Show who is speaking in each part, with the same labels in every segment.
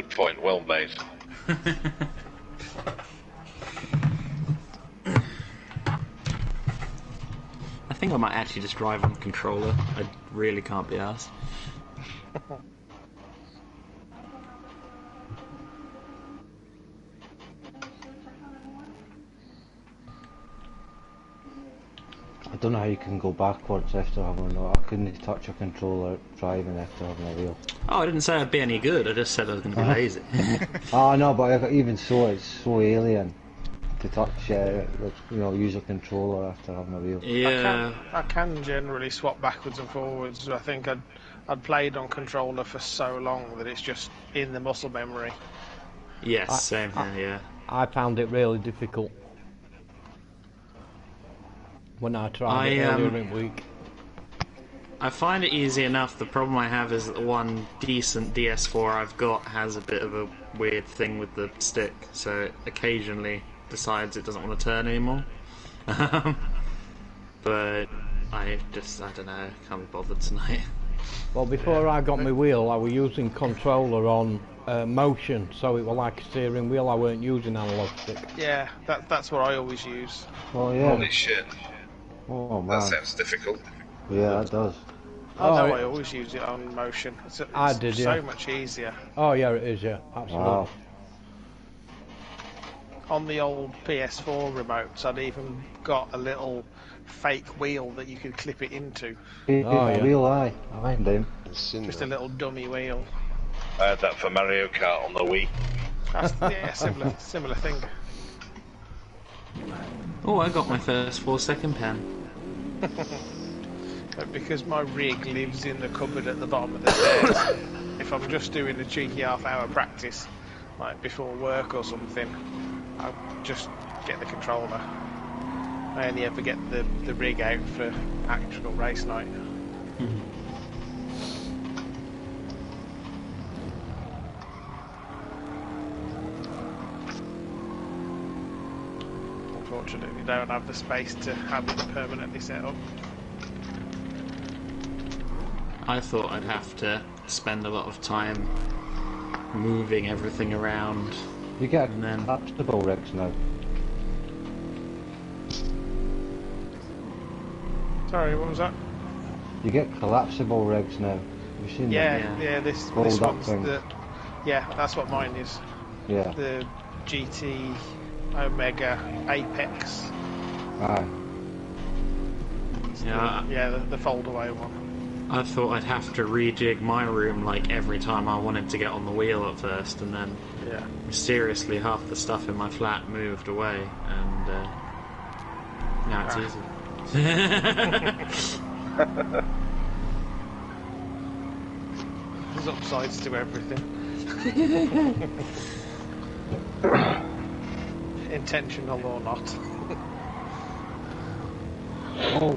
Speaker 1: Good point, well made.
Speaker 2: I think I might actually just drive on the controller. I really can't be arsed.
Speaker 3: I don't know how you can go backwards after having I couldn't touch a controller driving after having a wheel.
Speaker 2: Oh, I didn't say I'd be any good, I just said I was going to be lazy.
Speaker 3: Oh no, but even so, it's so alien to touch, use a controller after having a wheel.
Speaker 2: Yeah.
Speaker 4: I can generally swap backwards and forwards. I think I'd played on controller for so long that it's just in the muscle memory.
Speaker 2: Yes, same here, yeah.
Speaker 5: I found it really difficult when I tried it earlier in the week.
Speaker 2: I find it easy enough. The problem I have is that the one decent DS4 I've got has a bit of a weird thing with the stick, so it occasionally decides it doesn't want to turn anymore. But I don't know, can't be bothered tonight.
Speaker 5: Well, before I got my wheel, I was using controller on motion, so it was like a steering wheel. I weren't using analog stick.
Speaker 4: Yeah, that's what I always use.
Speaker 3: Oh yeah.
Speaker 1: Holy shit.
Speaker 3: Oh man.
Speaker 1: That sounds difficult.
Speaker 3: Yeah, it does.
Speaker 4: I always use it on motion. It's so much easier.
Speaker 5: Oh yeah, it is, yeah, absolutely.
Speaker 3: Wow.
Speaker 4: On the old PS4 remotes, I'd even got a little fake wheel that you could clip it into.
Speaker 3: Wheel, I mind them.
Speaker 4: Just a little dummy wheel.
Speaker 1: I had that for Mario Kart on the Wii.
Speaker 4: That's, similar thing.
Speaker 2: Oh, I got my first 4-second pen.
Speaker 4: But because my rig lives in the cupboard at the bottom of the stairs, if I'm just doing a cheeky half-hour practice, like before work or something, I'll just get the controller. I only ever get the rig out for actual race night. Unfortunately, don't have the space to have it permanently set up.
Speaker 2: I thought I'd have to spend a lot of time moving everything around.
Speaker 3: You get collapsible rigs now.
Speaker 4: Sorry, what was that?
Speaker 3: You get collapsible rigs now. You've seen them?
Speaker 4: Yeah, this
Speaker 3: Fold up
Speaker 4: one's
Speaker 3: thing.
Speaker 4: that's what mine is.
Speaker 3: Yeah.
Speaker 4: The GT Omega Apex.
Speaker 3: Aye.
Speaker 2: Yeah,
Speaker 4: The fold-away one.
Speaker 2: I thought I'd have to rejig my room like every time I wanted to get on the wheel at first, and then mysteriously half the stuff in my flat moved away, and now it's easy.
Speaker 4: There's upsides to everything. Intentional or not.
Speaker 3: Oh.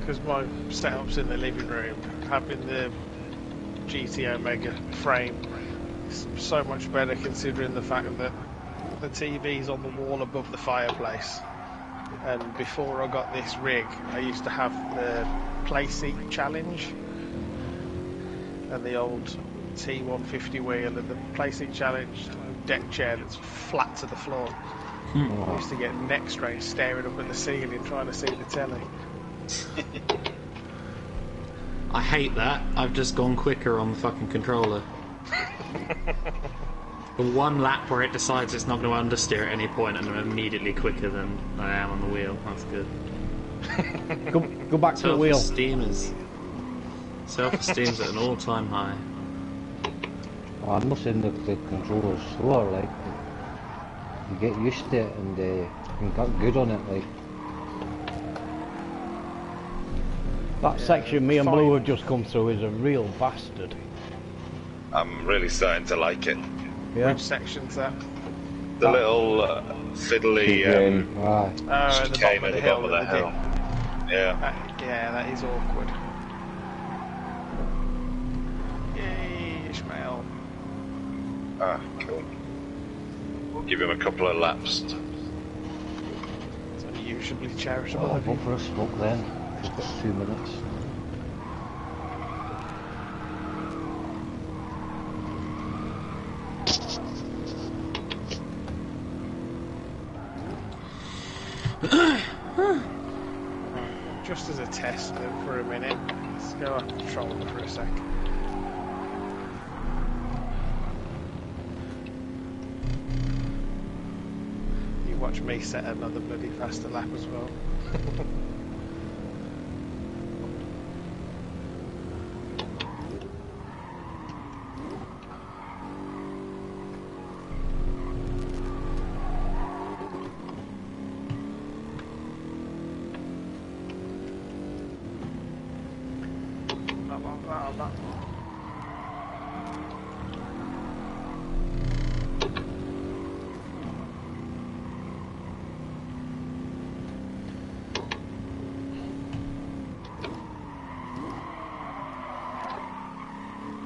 Speaker 4: Because my setup's in the living room, having the GT Omega frame is so much better considering the fact that the TV's on the wall above the fireplace. And before I got this rig, I used to have the Playseat Challenge and the old T150 wheel and the Playseat Challenge deck chair that's flat to the floor. I used to get neck strain staring up at the ceiling trying to see the telly.
Speaker 2: I hate that. I've just gone quicker on the fucking controller. The one lap where it decides it's not going to understeer at any point, and I'm immediately quicker than I am on the wheel. That's good.
Speaker 5: Go back to the wheel.
Speaker 2: Self-esteem's at an all-time high.
Speaker 3: I'm not saying the controller's slower, like, you get used to it and you got good on it, like.
Speaker 5: That section me and Blue have just come through is a real bastard.
Speaker 1: I'm really starting to like it.
Speaker 5: Yeah.
Speaker 4: Which section's that?
Speaker 1: The little fiddly
Speaker 4: At the
Speaker 1: chicane
Speaker 4: bottom of
Speaker 1: at
Speaker 4: the
Speaker 1: the
Speaker 4: hill.
Speaker 1: bottom of the hill. Yeah.
Speaker 4: Yeah, that is awkward. Yay, Ishmael.
Speaker 1: Ah, cool. We'll give him a couple of laps.
Speaker 4: It's unusually charitable
Speaker 3: I'll
Speaker 4: of
Speaker 3: go
Speaker 4: you.
Speaker 3: for a smoke then. We've got 2 minutes.
Speaker 4: Just as a test then for a minute. Let's go on controller for a sec. You watch me set another bloody faster lap as well.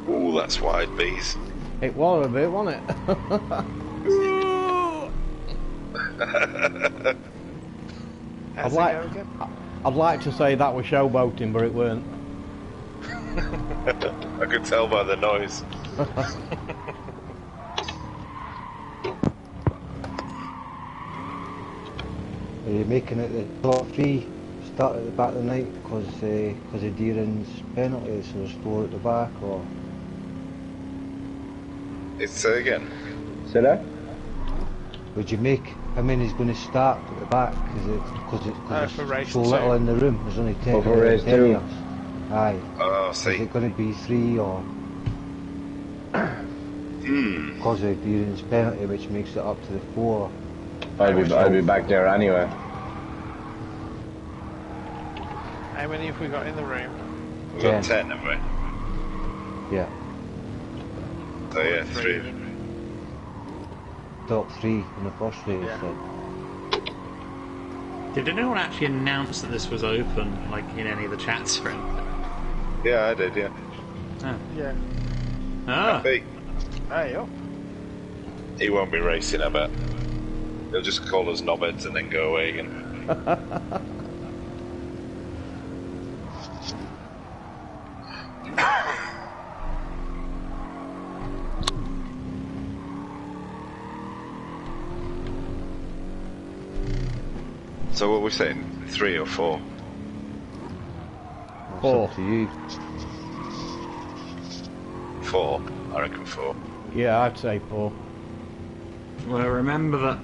Speaker 1: Ooh, that's wide, bees.
Speaker 5: It was a bit, wasn't it?
Speaker 4: How's it go again?
Speaker 5: I'd like to say that was showboating, but it weren't.
Speaker 1: I could tell by the noise.
Speaker 3: Are you making it the top 3 start at the back of the night because of Deeran's penalty, so there's 4 at the back, or?
Speaker 1: It's again.
Speaker 6: Say that?
Speaker 3: Would you make how many's going to start at the back? Because
Speaker 4: for race
Speaker 3: it's so little
Speaker 4: 2.
Speaker 3: in the room. There's only 10
Speaker 6: for race
Speaker 3: 10
Speaker 6: 2.
Speaker 3: of us. Aye.
Speaker 1: Oh,
Speaker 3: Is
Speaker 1: see.
Speaker 3: it going to be 3 or? Because of Deeran's penalty, which makes it up to the 4.
Speaker 6: I'll be back there anyway.
Speaker 4: How many have we got in the room?
Speaker 1: We've got 10, haven't we?
Speaker 3: Yeah.
Speaker 1: So yeah, 3.
Speaker 3: Top 3 in the first race.
Speaker 4: Yeah.
Speaker 3: Then.
Speaker 2: Did anyone actually announce that this was open, like in any of the chats or anything?
Speaker 1: Yeah, I did, yeah.
Speaker 2: Oh.
Speaker 4: Yeah.
Speaker 2: Ah,
Speaker 1: Happy.
Speaker 4: Hey, up.
Speaker 1: He won't be racing, I bet. He'll just call us knobheads and then go away again. So what are we saying? 3 or 4?
Speaker 3: It's
Speaker 5: 4.
Speaker 3: up to you.
Speaker 1: 4? I reckon 4.
Speaker 5: Yeah, I'd say 4.
Speaker 2: well, remember that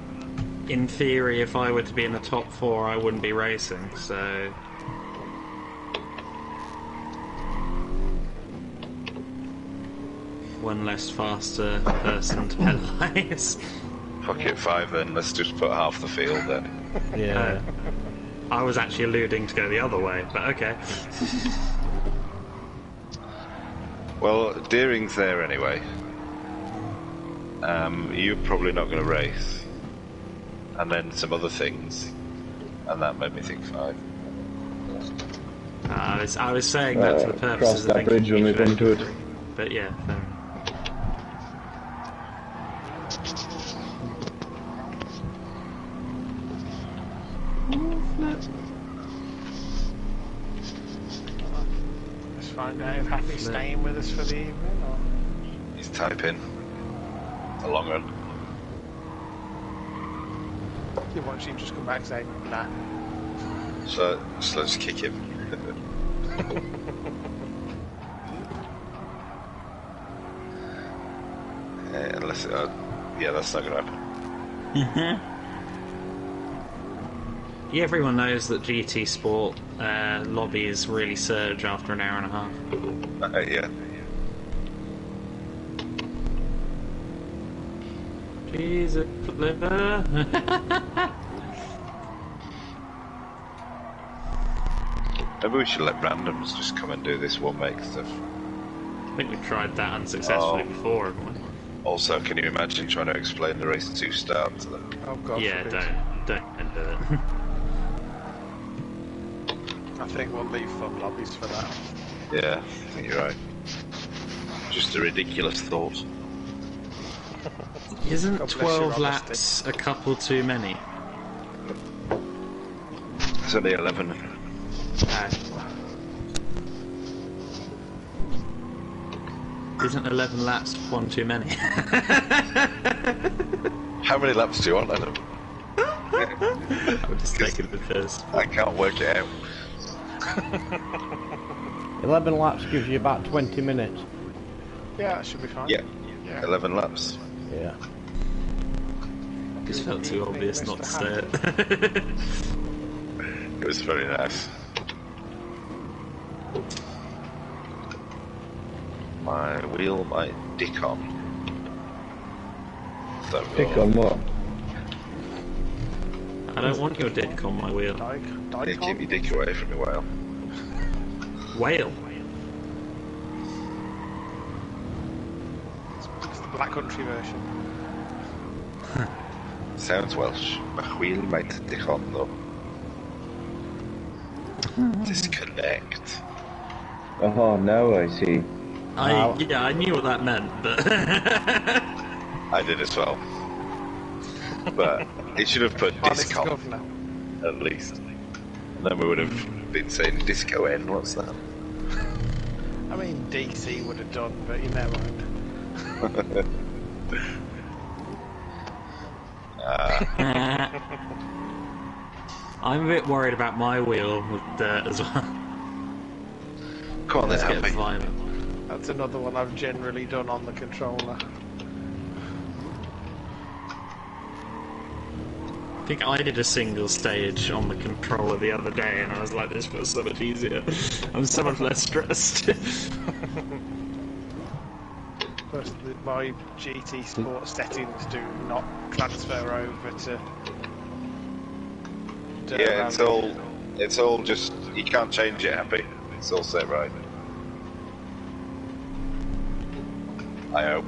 Speaker 2: in theory, if I were to be in the top 4, I wouldn't be racing, so... One less faster person to penalise.
Speaker 1: Fuck it, 5 then. Let's just put half the field then.
Speaker 5: Yeah.
Speaker 2: I was actually alluding to go the other way, but okay.
Speaker 1: Well, Deering's there anyway. You're probably not going to race. And then some other things. And that made me think 5.
Speaker 2: I was saying that for the
Speaker 6: Cross
Speaker 2: purposes of
Speaker 6: that
Speaker 2: thinking
Speaker 6: bridge when we
Speaker 2: each
Speaker 6: come
Speaker 2: way.
Speaker 6: to it.
Speaker 2: But yeah, fair enough.
Speaker 4: Let's find out if Happy's staying with us for the evening or...
Speaker 1: He's typing. It's a long run.
Speaker 4: You watch him just come back and say, nah.
Speaker 1: So let's kick him. Unless, yeah, that's not going to happen.
Speaker 2: Yeah, everyone knows that GT Sport lobbies really surge after an hour and a half.
Speaker 1: Yeah.
Speaker 2: Jesus, Flipper.
Speaker 1: Maybe we should let randoms just come and do this one make stuff.
Speaker 2: I think we've tried that unsuccessfully before, haven't we?
Speaker 1: Also, can you imagine trying to explain the race 2 start to them?
Speaker 4: Oh god.
Speaker 2: Yeah,
Speaker 4: forbid.
Speaker 2: don't do it.
Speaker 4: I think we'll leave fun lobbies for that.
Speaker 1: Yeah, I think you're right. Just a ridiculous thought.
Speaker 2: Isn't
Speaker 4: God bless your
Speaker 2: 12
Speaker 4: honesty.
Speaker 2: laps a couple too many?
Speaker 1: It's only 11.
Speaker 2: Isn't 11 laps one too many?
Speaker 1: How many laps do you want, Adam?
Speaker 2: I'm just taking the first.
Speaker 1: I can't work it out.
Speaker 5: 11 laps gives you about 20 minutes.
Speaker 4: Yeah, that should be fine.
Speaker 1: Yeah,
Speaker 4: Yeah.
Speaker 1: 11 laps.
Speaker 5: Yeah.
Speaker 2: Just felt too
Speaker 4: Evening,
Speaker 2: obvious not to
Speaker 4: Mr.
Speaker 2: say it.
Speaker 1: It was very nice. My wheel might dick on. So
Speaker 6: Pick on what?
Speaker 2: I don't want your dick on my wheel.
Speaker 1: Yeah, keep your dick away from me, whale.
Speaker 2: Whale?
Speaker 4: It's the Black Country version.
Speaker 1: Sounds Welsh. My wheel might dick on though. Disconnect.
Speaker 6: Oh, now I see.
Speaker 2: Yeah, I knew what that meant, but...
Speaker 1: I did as well. But it should have put
Speaker 4: Honest
Speaker 1: discon
Speaker 4: governor.
Speaker 1: at least. And then we would have been saying disco N, what's that?
Speaker 4: I mean, DC would have done, but you never mind.
Speaker 2: I'm a bit worried about my wheel with dirt as well.
Speaker 1: Come on then,
Speaker 2: Let's get
Speaker 1: help me.
Speaker 2: violent.
Speaker 4: That's another one I've generally done on the controller.
Speaker 2: I think I did a single stage on the controller the other day and I was like, this feels so much easier. I'm so much less stressed.
Speaker 4: Personally, my GT Sport settings do not transfer over to...
Speaker 1: Yeah, it's all just, you can't change it, Happy. It's all set right. I hope.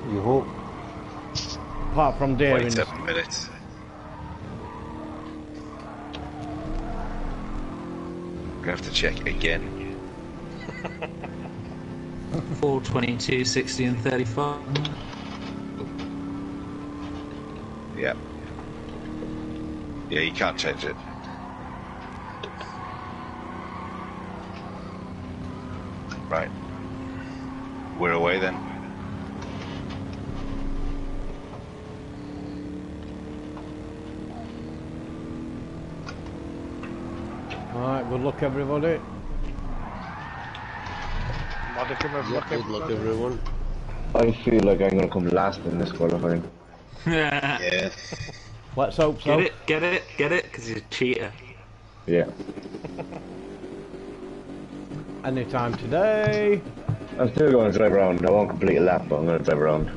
Speaker 3: You hope.
Speaker 5: Apart from
Speaker 1: Wait
Speaker 5: Darren's.
Speaker 1: 7 minutes. I'm gonna have to check again.
Speaker 2: 4, 22, 60 and 35.
Speaker 1: Yeah. Yeah, you can't change it. Right. We're away then.
Speaker 5: Alright, good luck everybody.
Speaker 4: Modicum of luck.
Speaker 7: Good luck, everyone.
Speaker 6: I feel like I'm gonna come last in this qualifying.
Speaker 1: Yeah.
Speaker 5: Let's hope so.
Speaker 2: Get it, because you're a cheater.
Speaker 6: Yeah.
Speaker 5: Anytime today.
Speaker 6: I'm still going to drive around. I won't complete a lap, but I'm going to drive around.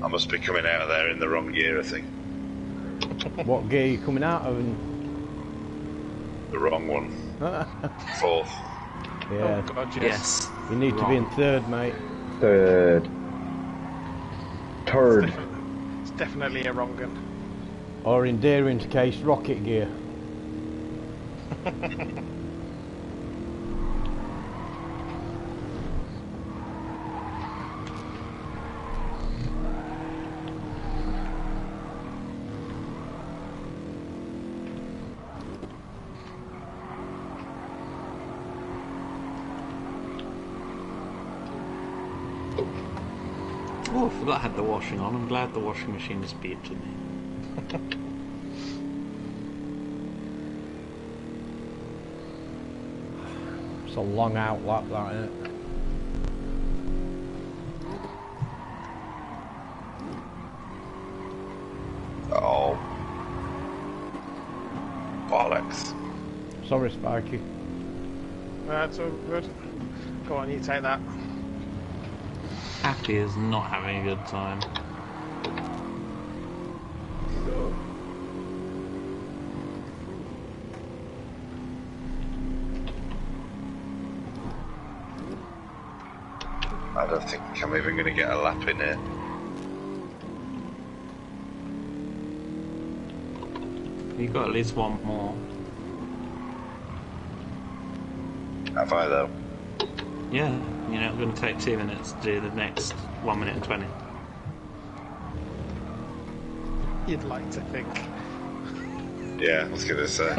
Speaker 1: I must be coming out of there in the wrong gear, I think.
Speaker 5: What gear are you coming out of?
Speaker 1: The wrong one. Fourth.
Speaker 5: Yeah.
Speaker 4: Oh god, yes.
Speaker 2: Yes.
Speaker 5: You need to be in third, mate.
Speaker 6: Third.
Speaker 4: It's definitely a wrong one.
Speaker 5: Or in Darren's case, rocket gear.
Speaker 2: forgot I had the washing on. I'm glad the washing machine is beat to me.
Speaker 5: It's a long out lap, that, isn't it?
Speaker 1: Oh. Bollocks.
Speaker 5: Sorry, Sparky.
Speaker 4: That's all good. Go on, you take that.
Speaker 2: Happy is not having a good time.
Speaker 1: I don't think I'm even going to get a lap in here.
Speaker 2: You've got at least one more.
Speaker 1: Have I, though?
Speaker 2: Yeah, you know, it's going to take 2 minutes to do the next 1 minute and 20.
Speaker 4: You'd like to think.
Speaker 1: Yeah, I was going to say.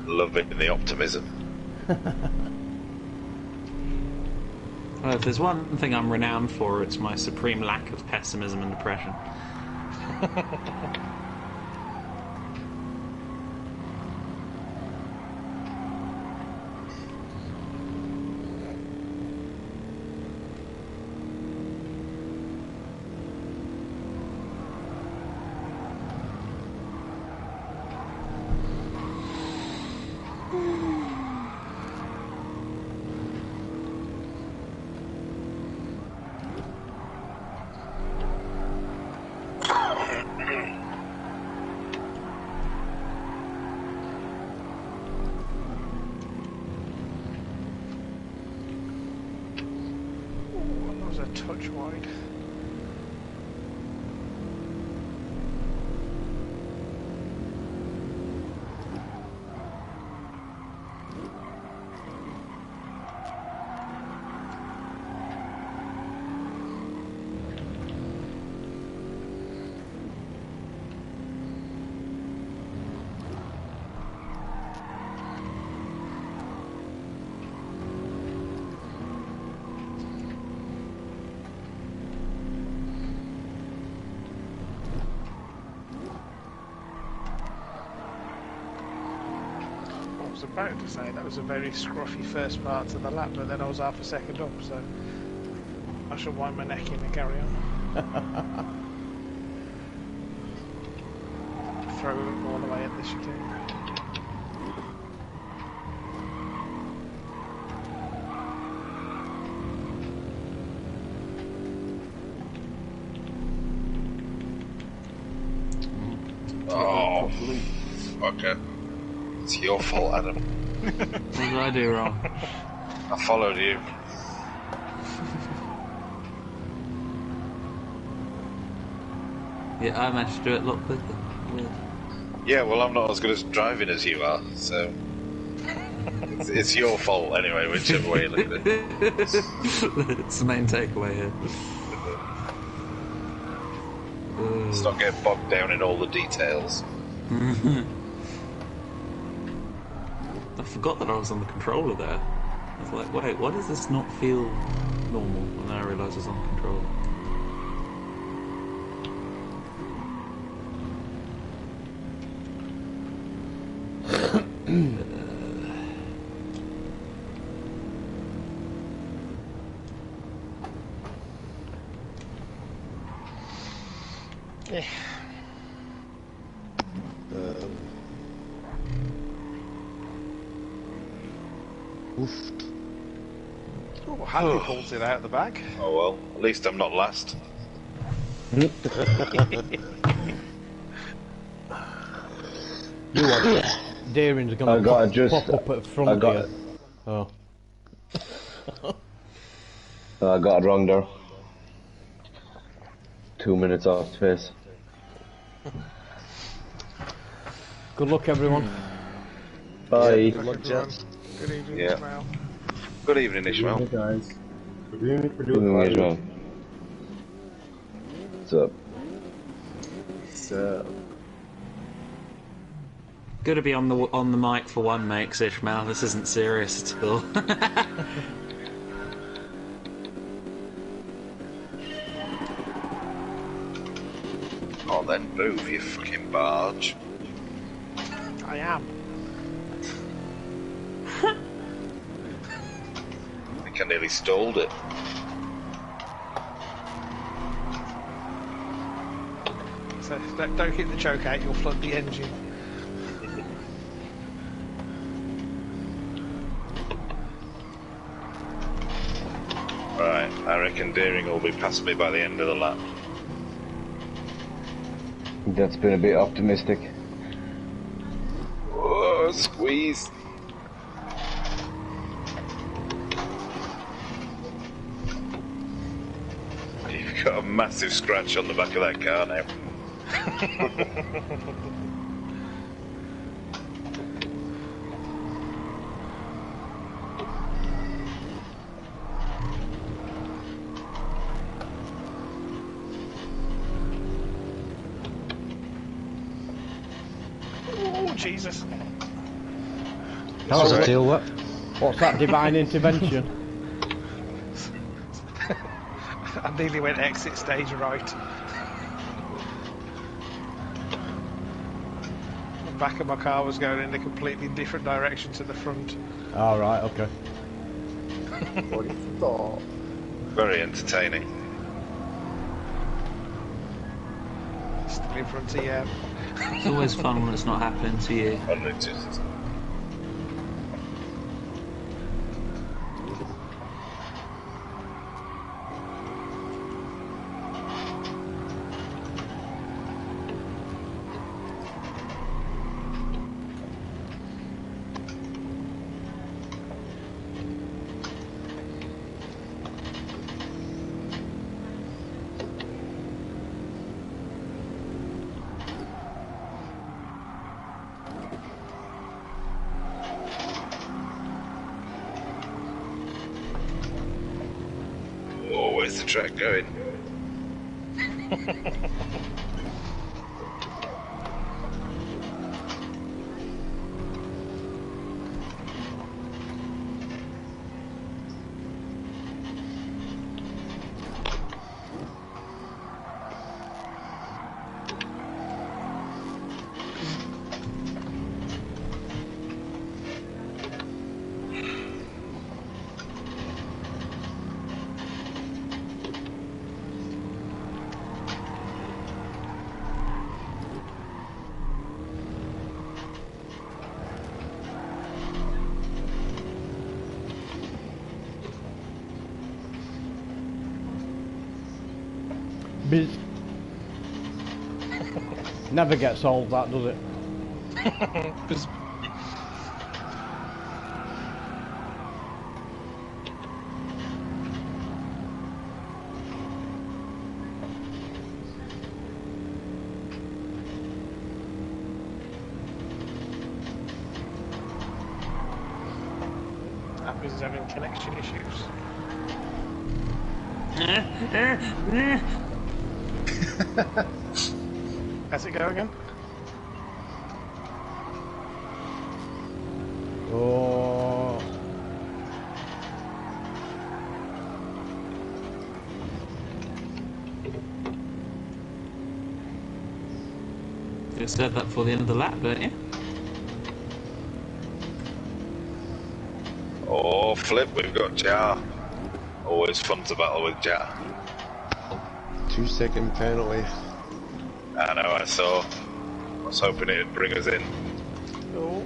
Speaker 1: Love it in the optimism.
Speaker 2: Well, if there's one thing I'm renowned for, it's my supreme lack of pessimism and depression.
Speaker 4: That was a touch wide. I was about to say that was a very scruffy first part to the lap, but then I was half a second up, so I shall wind my neck in and carry on. Throw it all the way at the chicane.
Speaker 1: Oh, okay. It's your fault, Adam.
Speaker 2: What did I do wrong?
Speaker 1: I followed you.
Speaker 2: Yeah, I managed to do it a lot quicker. Weird.
Speaker 1: Yeah, well, I'm not as good as driving as you are, so it's your fault anyway, whichever way you look at it.
Speaker 2: It's the main takeaway here.
Speaker 1: Let's not get bogged down in all the details.
Speaker 2: I forgot that I was on the controller there. I was like, wait, why does this not feel normal? And then I realised I was on the controller.
Speaker 4: Yeah.
Speaker 3: Oof.
Speaker 4: Oh, Handy pulls it out of the bag.
Speaker 1: Oh well, at least I'm not last.
Speaker 5: You want Darren's
Speaker 6: I
Speaker 5: gonna
Speaker 6: gotta just-
Speaker 5: pop up at front
Speaker 6: I got
Speaker 5: here.
Speaker 6: it.
Speaker 5: Oh.
Speaker 6: I got it wrong there. 2 minutes off space.
Speaker 5: Good luck, everyone.
Speaker 6: Bye.
Speaker 4: Good luck, everyone. Good evening,
Speaker 1: Yeah.
Speaker 4: Ismail.
Speaker 1: Good evening, Ishmael.
Speaker 7: Hey guys. Good evening for
Speaker 6: Good
Speaker 7: doing
Speaker 6: evening,
Speaker 7: it.
Speaker 6: Ishmael. What's up?
Speaker 7: So,
Speaker 2: Good to be on the mic for one, mate, Ishmael. This isn't serious at all.
Speaker 1: then move, you fucking barge.
Speaker 4: I am.
Speaker 1: I think I nearly stalled it.
Speaker 4: So don't hit the choke out, you'll flood the engine.
Speaker 1: Right, I reckon Deering will be past me by the end of the lap.
Speaker 6: That's been a bit optimistic.
Speaker 1: Whoa, squeeze! You've got a massive scratch on the back of that car now.
Speaker 4: Oh, Jesus.
Speaker 3: That's still what?
Speaker 5: What's that divine intervention?
Speaker 4: I nearly went exit stage right. The back of my car was going in a completely different direction to the front.
Speaker 5: Alright, okay.
Speaker 1: Very entertaining.
Speaker 4: Still in front of you.
Speaker 2: It's always fun when it's not happening to you.
Speaker 1: Oh, where's the track going?
Speaker 5: Biz. Never gets old, that, does it?
Speaker 4: Apple's having connection issues. How's it go again?
Speaker 5: Oh.
Speaker 2: You said that for the end of the lap, don't you?
Speaker 1: Oh, flip, we've got Jar. Always fun to battle with Jar.
Speaker 7: 2-second penalty.
Speaker 1: I know, I saw. I was hoping it'd bring us in.
Speaker 4: Oh.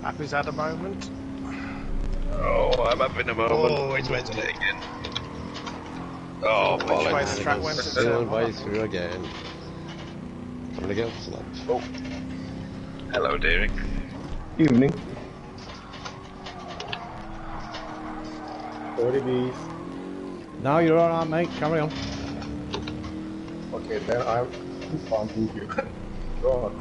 Speaker 4: Apple's had a moment.
Speaker 1: Oh, I'm having a moment.
Speaker 7: Oh, it's went
Speaker 1: it again. Oh,
Speaker 4: Which way
Speaker 1: bollocks.
Speaker 4: the track went at
Speaker 7: Still
Speaker 4: turn
Speaker 7: way
Speaker 4: one.
Speaker 7: through again. Trying to get off the lap.
Speaker 1: Oh. Hello, Deering.
Speaker 6: Evening.
Speaker 7: 40 Bs.
Speaker 5: Now you're alright, mate, carry on.
Speaker 7: Okay, then I'm pumping you. Go on.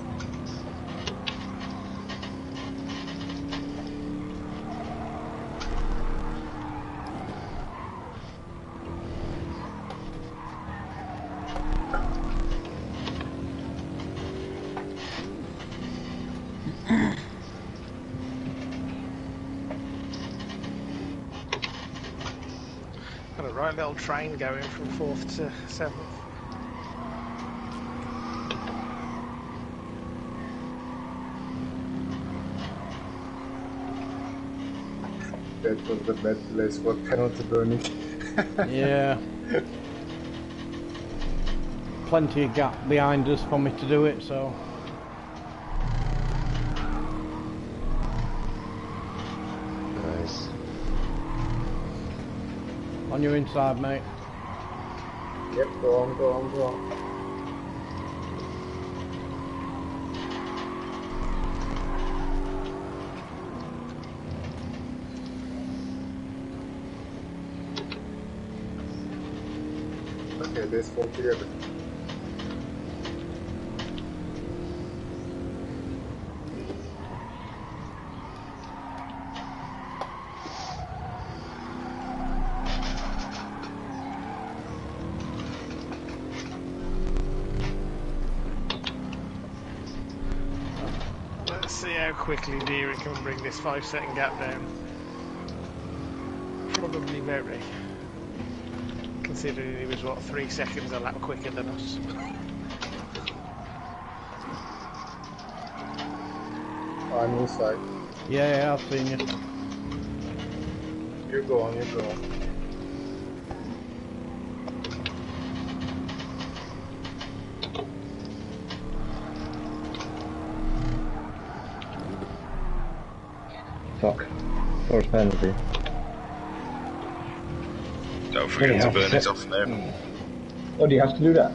Speaker 4: Got a right little train going from 4th to 7th.
Speaker 7: that was the bad place for penalty burning.
Speaker 5: Yeah. Plenty of gap behind us for me to do it, so.
Speaker 6: Nice.
Speaker 5: On your inside, mate.
Speaker 7: Yep, go on, go on, go on. Okay, let's fall together.
Speaker 4: Let's see how quickly Deary can bring this 5-second gap down. Probably very. Considering he was, what, 3 seconds a lap quicker than us.
Speaker 7: I'm inside.
Speaker 5: Yeah, I've seen you.
Speaker 7: You go on, you go on.
Speaker 6: Fuck. First penalty.
Speaker 1: Don't forget to burn it off now.
Speaker 6: Oh, do you have to do that?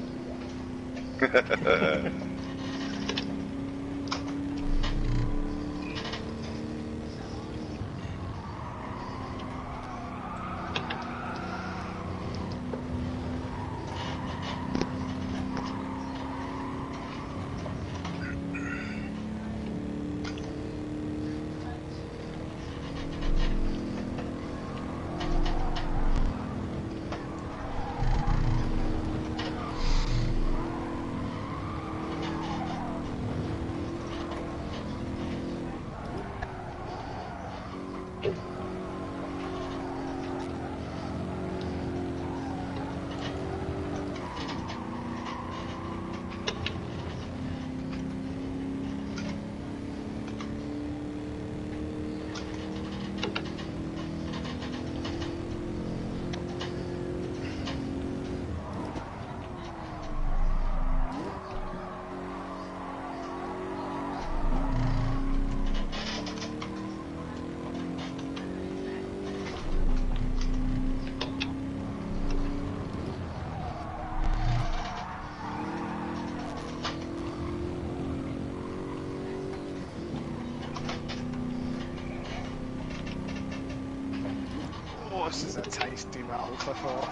Speaker 4: Oh, this is a tasty battle for fourth.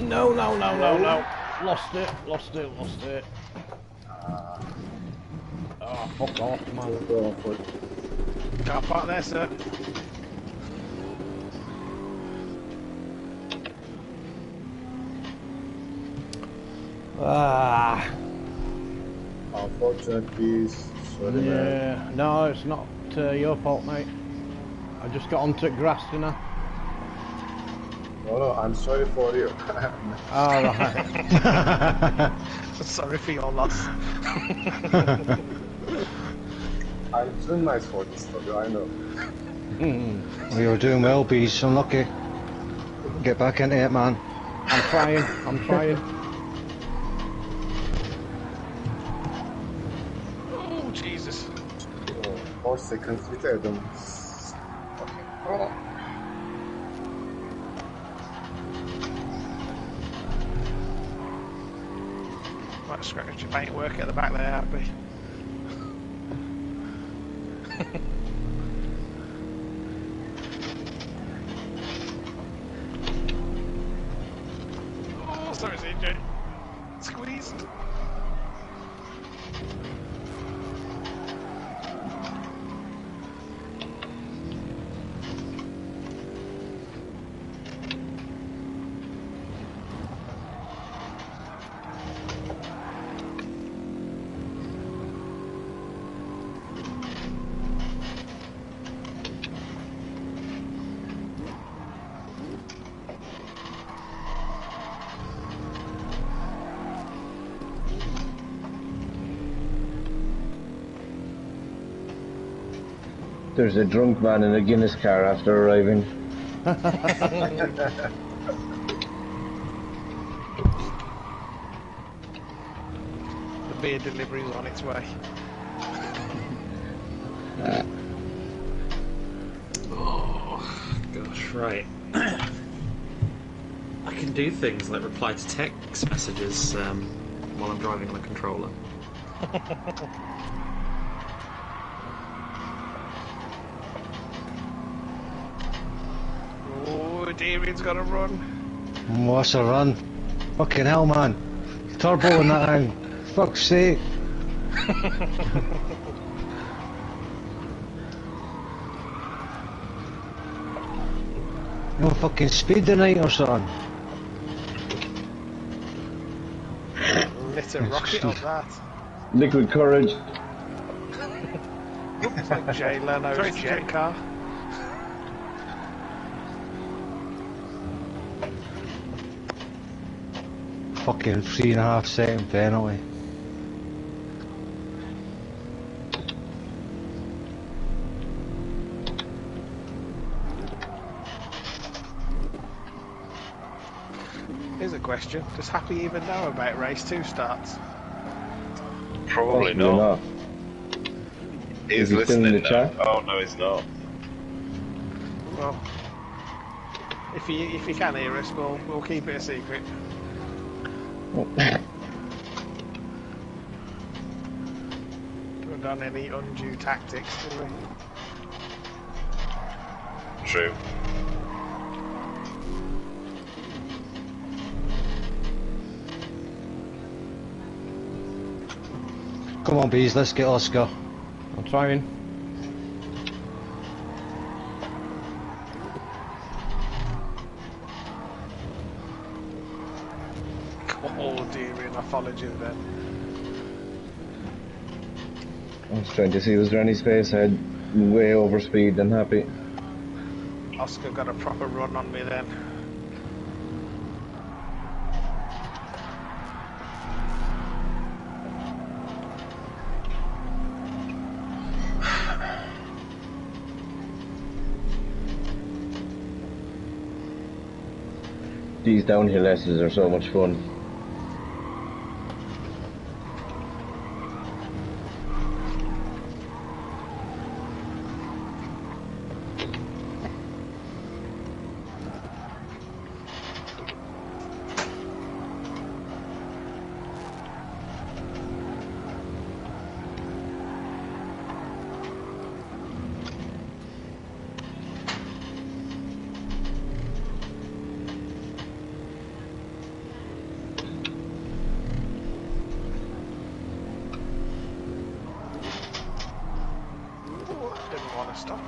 Speaker 5: No, no, no, no, no. Lost it, lost it, lost it. Oh, fuck off, man.
Speaker 7: Go on for it.
Speaker 4: Car park there, sir.
Speaker 5: Ah.
Speaker 7: Unfortunately, sorry man.
Speaker 5: Yeah, no, it's not your fault, mate. I just got onto grass, didn't I?
Speaker 7: No, no, I'm sorry for you.
Speaker 5: Oh, right.
Speaker 4: Sorry for your loss.
Speaker 7: I'm too nice for this studio, I know.
Speaker 3: Well, you're doing well, Bees. Unlucky. Get back into it, man.
Speaker 5: I'm trying, I'm trying.
Speaker 4: Oh, Jesus.
Speaker 7: 4 seconds with Adam. Okay. Oh.
Speaker 4: Might scratch your paint work at the back there, happy. Oh, sorry, CJ. Squeezed.
Speaker 6: There's a drunk man in a Guinness car after arriving.
Speaker 4: The beer delivery is on its way.
Speaker 2: Oh, gosh, right. I can do things like reply to text messages while I'm driving on a controller.
Speaker 4: Oh, David's got to run.
Speaker 3: What's a run? Fucking hell, man. Turbo in that thing. Fuck's sake. No fucking speed tonight or something.
Speaker 4: Lit a rocket of that.
Speaker 6: Liquid courage.
Speaker 4: Looks like Jay Leno's jet car.
Speaker 3: Fucking 3.5 second penalty.
Speaker 4: Here's a question. Does Happy even know about race 2 starts?
Speaker 1: Probably
Speaker 6: Possibly
Speaker 1: not. He's
Speaker 6: Is he still in
Speaker 1: listening
Speaker 6: the
Speaker 1: now.
Speaker 6: chat?
Speaker 1: Oh no, he's not.
Speaker 4: Well, if he can hear us, we'll keep it a secret. Haven't done any undue tactics, do we?
Speaker 1: True.
Speaker 3: Come on, bees, let's get Oscar.
Speaker 5: I'm trying.
Speaker 4: Oh dear, I followed you then.
Speaker 6: I was trying to see was there any space. I had way over speed and happy.
Speaker 4: Oscar got a proper run on me then.
Speaker 6: These downhill S's are so much fun.
Speaker 4: Didn't want to stop.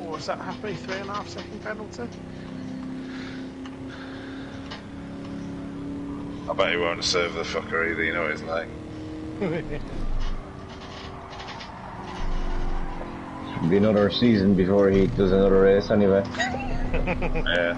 Speaker 4: Was that happy? 3.5 second penalty?
Speaker 1: I bet he won't serve the fucker either, you know what it's like.
Speaker 6: It'll be another season before he does another race anyway.
Speaker 1: Yeah.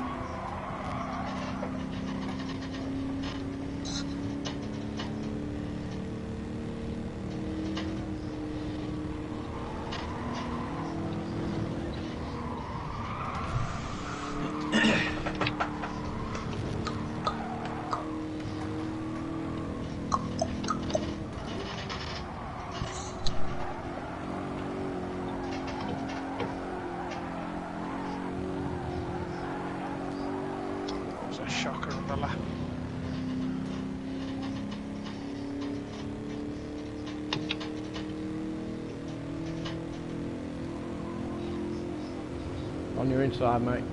Speaker 4: It was a shocker on the lap.
Speaker 5: On your inside, mate.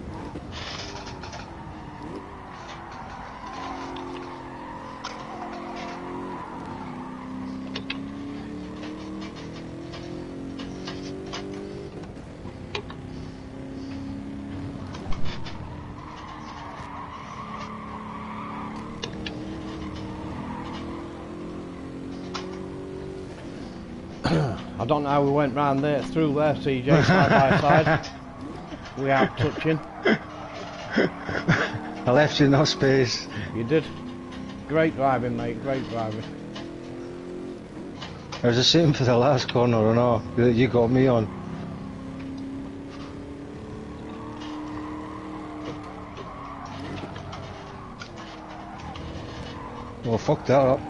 Speaker 5: I don't know how we went round there, through there, CJ, side by side. Without touching.
Speaker 3: I left you no space.
Speaker 5: You did. Great driving, mate, great driving.
Speaker 3: It was the same for the last corner, or no? You got me on. Well, fuck that up.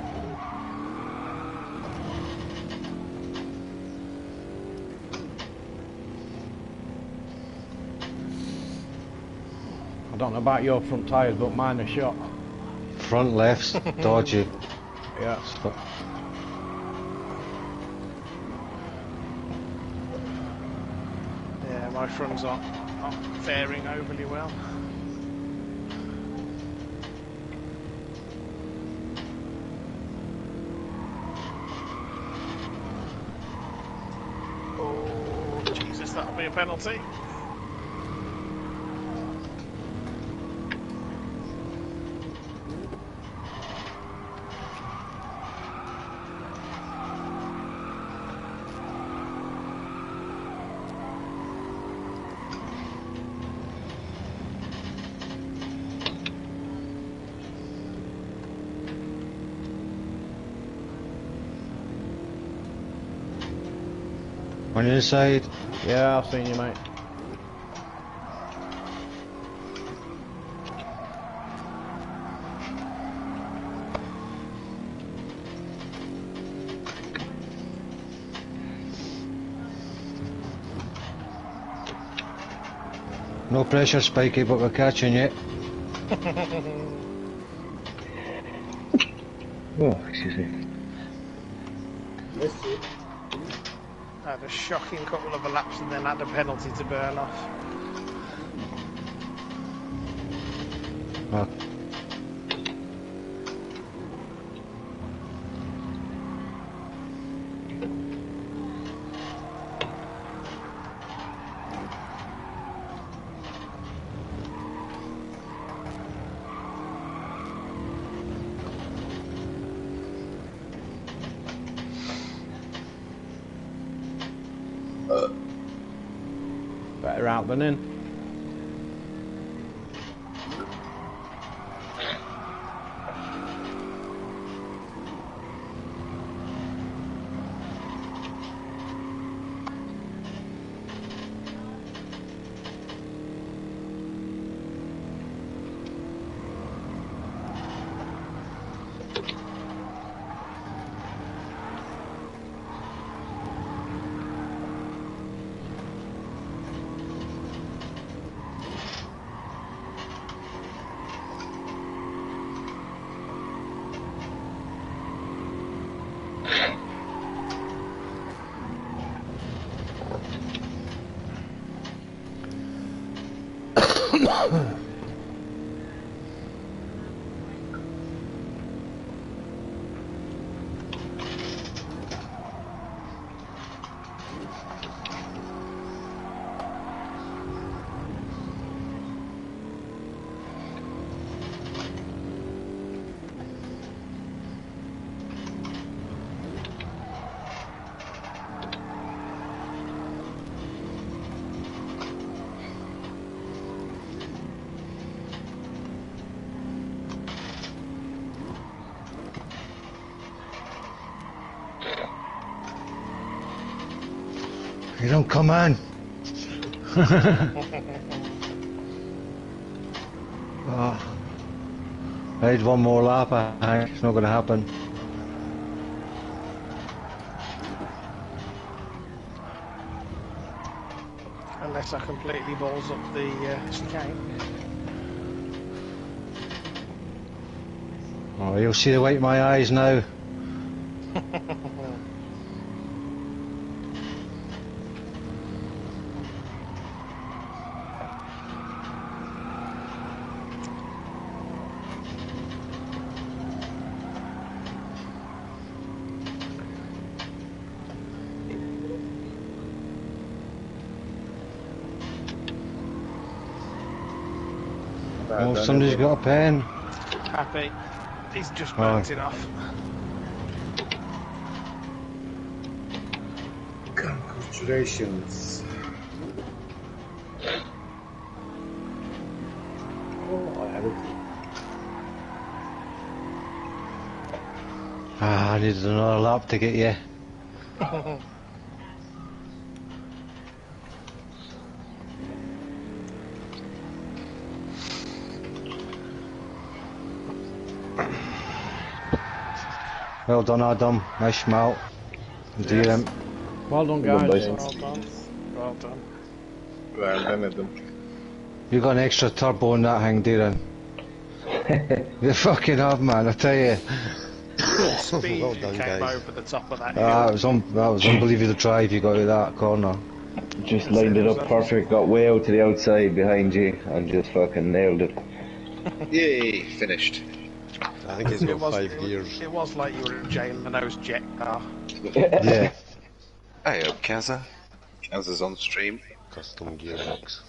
Speaker 5: I don't know about your front tyres, but mine are shot.
Speaker 3: Front left's dodgy.
Speaker 5: Yeah.
Speaker 4: Yeah, my fronts aren't faring overly well. Oh, Jesus, that'll be a penalty.
Speaker 3: On your side.
Speaker 5: Yeah, I've seen you, mate.
Speaker 3: No pressure, Spiky, but we're catching you. Oh, excuse me.
Speaker 4: Had a shocking couple of laps and then had a penalty to burn off.
Speaker 3: Oh.
Speaker 5: Better out than in.
Speaker 3: You don't come on. Oh. I need one more lap, I think. It's not going to happen.
Speaker 4: Unless I completely balls up the chicane.
Speaker 3: Oh, you'll see the white of my eyes now. Oh, somebody's got a pen.
Speaker 4: Happy. He's just burnt it off.
Speaker 7: Congratulations. Oh, I have it.
Speaker 3: Ah, I needed another lap to get you. Well done, Adam. Nice mount. Yes.
Speaker 5: Well done, guys.
Speaker 4: Well done. Well done.
Speaker 7: Well done, Adam.
Speaker 3: You got an extra turbo in that thing, Darren. You fucking have, man, I tell you.
Speaker 4: Speed
Speaker 8: Well done,
Speaker 4: came
Speaker 8: guys.
Speaker 4: over the top of that hill.
Speaker 3: That was unbelievable drive you got at that corner.
Speaker 6: Just lined it up perfect, got way out to the outside behind you, and just fucking nailed it.
Speaker 1: Yay, finished.
Speaker 8: I think he's got 5 gears.
Speaker 4: It was like you were in jail in those jet car.
Speaker 3: Yeah.
Speaker 1: Hey up, Kazza. Kazza's on stream.
Speaker 8: Custom gearbox.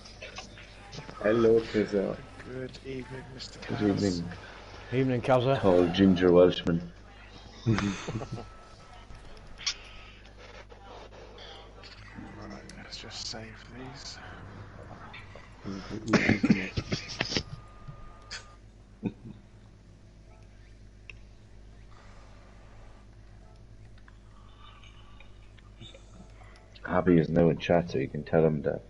Speaker 7: Hello, Kazza.
Speaker 4: Good evening, Mr.
Speaker 6: Good
Speaker 4: Kaz.
Speaker 6: evening,
Speaker 5: Evening, Kazza.
Speaker 6: tall ginger Welshman.
Speaker 4: Right, let's just save these.
Speaker 6: Abby is now in chat, so you can tell him the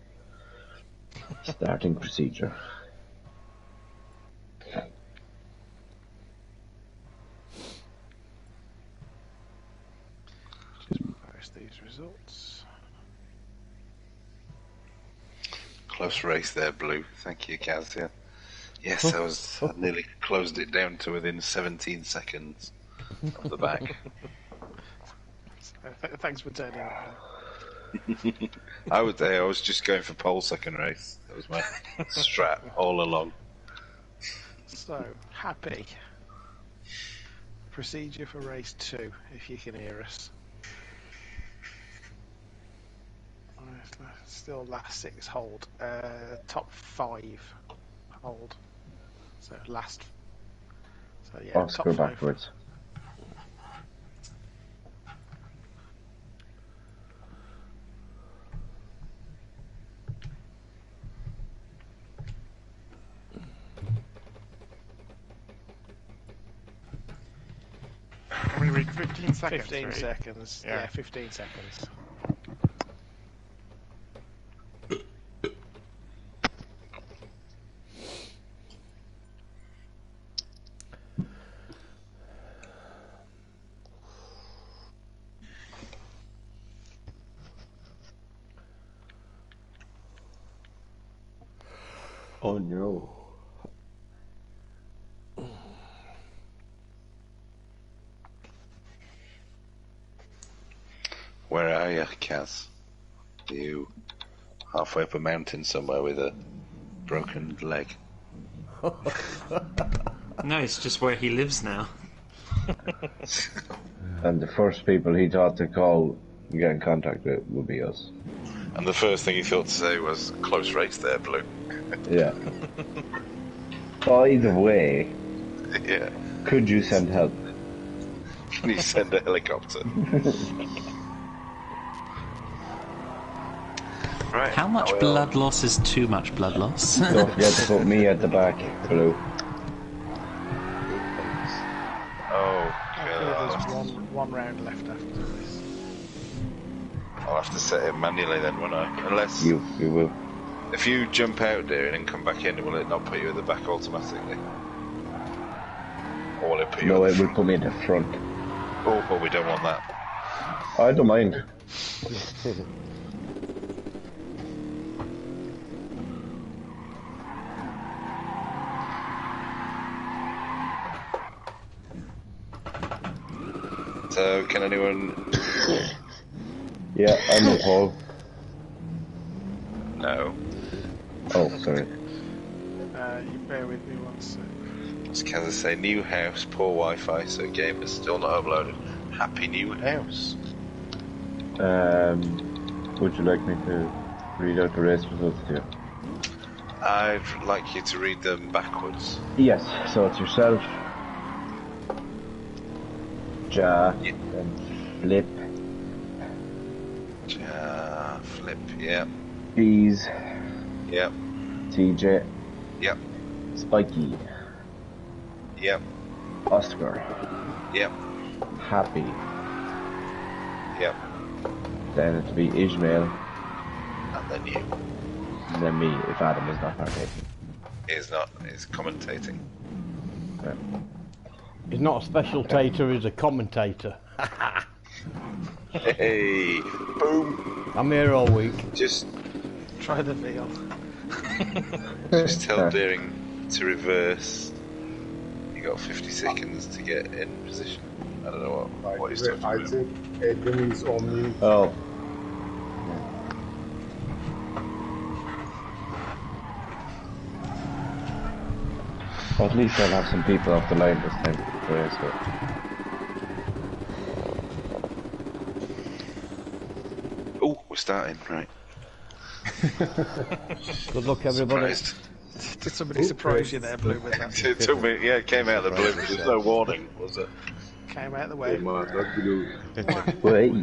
Speaker 6: starting procedure.
Speaker 4: Post these results.
Speaker 1: Close race there, Blue. Thank you, Kaz. Yeah. Yes, I nearly closed it down to within 17 seconds of the back.
Speaker 4: Thanks for turning up.
Speaker 1: I was just going for pole second race. That was my strat all along.
Speaker 4: So, Happy. Procedure for race 2, if you can hear us. Still last 6 hold. Top 5 hold. So last. So yeah, top
Speaker 6: Oscar
Speaker 4: 5.
Speaker 6: backwards.
Speaker 9: Can we read 15 seconds?
Speaker 4: 15
Speaker 9: right?
Speaker 4: seconds.
Speaker 9: Yeah.
Speaker 4: Yeah, 15 seconds.
Speaker 6: Oh no.
Speaker 1: Where are you, Kaz? Are you halfway up a mountain somewhere with a broken leg?
Speaker 2: No, it's just where he lives now.
Speaker 6: And the first people he thought to call and get in contact with would be us.
Speaker 1: And the first thing he thought to say was, close race there, Blue.
Speaker 6: Yeah. By the way,
Speaker 1: Yeah.
Speaker 6: could you send help?
Speaker 1: Can you send a helicopter? Right.
Speaker 10: How much blood loss is too much blood loss?
Speaker 6: Don't forget to put me at the back, Blue.
Speaker 1: Oh,
Speaker 4: There's
Speaker 1: God.
Speaker 4: one round left after this.
Speaker 1: I'll have to set it manually then, won't I? Unless...
Speaker 6: You will.
Speaker 1: If you jump out there and then come back in, will it not put you at the back automatically? Or will it put you
Speaker 6: No,
Speaker 1: at
Speaker 6: it
Speaker 1: the
Speaker 6: will put me in the front.
Speaker 1: Oh, but we don't want that.
Speaker 6: I don't mind.
Speaker 1: So, can anyone...
Speaker 6: Yeah, I'm in Paul.
Speaker 1: No.
Speaker 6: Oh, sorry.
Speaker 4: You bear with me one sec.
Speaker 1: As Kansas say, new house, poor Wi-Fi, so game is still not uploaded. Happy new house.
Speaker 6: Would you like me to read out the race results to you?
Speaker 1: I'd like you to read them backwards.
Speaker 6: Yes, so it's yourself, Ja, and Flip,
Speaker 1: Ja, Flip, yeah.
Speaker 6: Bees,
Speaker 1: Yep.
Speaker 6: TJ,
Speaker 1: Yep.
Speaker 6: Spiky,
Speaker 1: Yep.
Speaker 6: Oscar,
Speaker 1: Yep.
Speaker 6: Happy,
Speaker 1: Yep.
Speaker 6: then it'll be Ishmael,
Speaker 1: And then you.
Speaker 6: and then me if Adam is not partaking.
Speaker 1: He's not. He's commentating.
Speaker 6: Yeah.
Speaker 5: He's not a special tater, he's a commentator.
Speaker 1: Hey. Boom.
Speaker 5: I'm here all week.
Speaker 1: Just
Speaker 4: Try the veal.
Speaker 1: tell Deering to reverse. You got 50 seconds to get in position. I don't know what he's talking
Speaker 7: I
Speaker 1: about.
Speaker 7: think Adrian is on mute.
Speaker 6: Oh. Well, at least I'll have some people off the line this time. So.
Speaker 1: Oh, we're starting, right.
Speaker 5: Good luck, everybody.
Speaker 1: Surprised.
Speaker 4: Did somebody surprise you there, Blue, with that?
Speaker 1: It took me, yeah, it came out of the blue. There's no warning, was it?
Speaker 4: Came out of the way.
Speaker 6: Wait.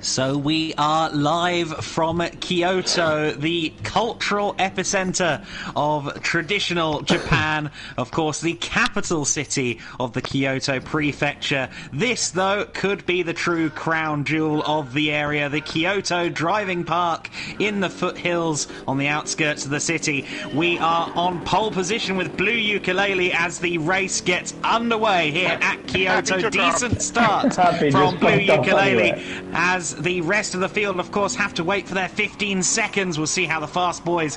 Speaker 10: So we are live from Kyoto, the cultural epicenter of traditional Japan, of course the capital city of the Kyoto prefecture. This, though, could be the true crown jewel of the area, the Kyoto Driving Park in the foothills on the outskirts of the city. We are on pole position with Blue Ukulele as the race gets underway here at Kyoto. Decent start from Blue Ukulele as the rest of the field, of course, have to wait for their 15 seconds. We'll see how the fast boys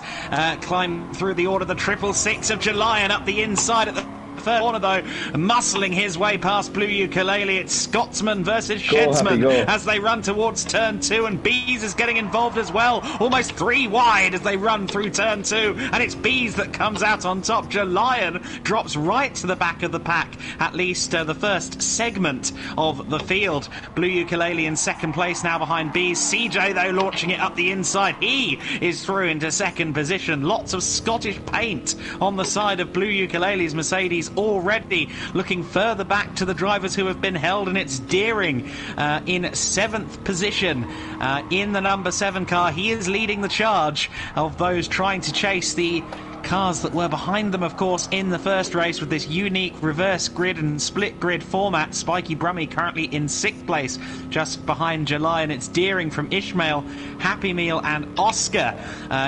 Speaker 10: climb through the order. The 666 of July and up the inside at the third corner, though, muscling his way past Blue Ukulele. It's Scotsman versus Shedsman as they run towards turn 2, and Bees is getting involved as well, almost 3 wide as they run through turn 2, and it's Bees that comes out on top. Jalion drops right to the back of the pack, at least the first segment of the field. Blue Ukulele in second place now behind Bees. CJ, though, launching it up the inside. He is through into second position. Lots of Scottish paint on the side of Blue Ukulele's Mercedes, already looking further back to the drivers who have been held, and it's Deering in 7th position in the number 7 car. He is leading the charge of those trying to chase the cars that were behind them, of course, in the first race with this unique reverse grid and split grid format. Spiky Brummy currently in 6th place, just behind July, and it's Deering from Ishmael, Happy Meal and Oscar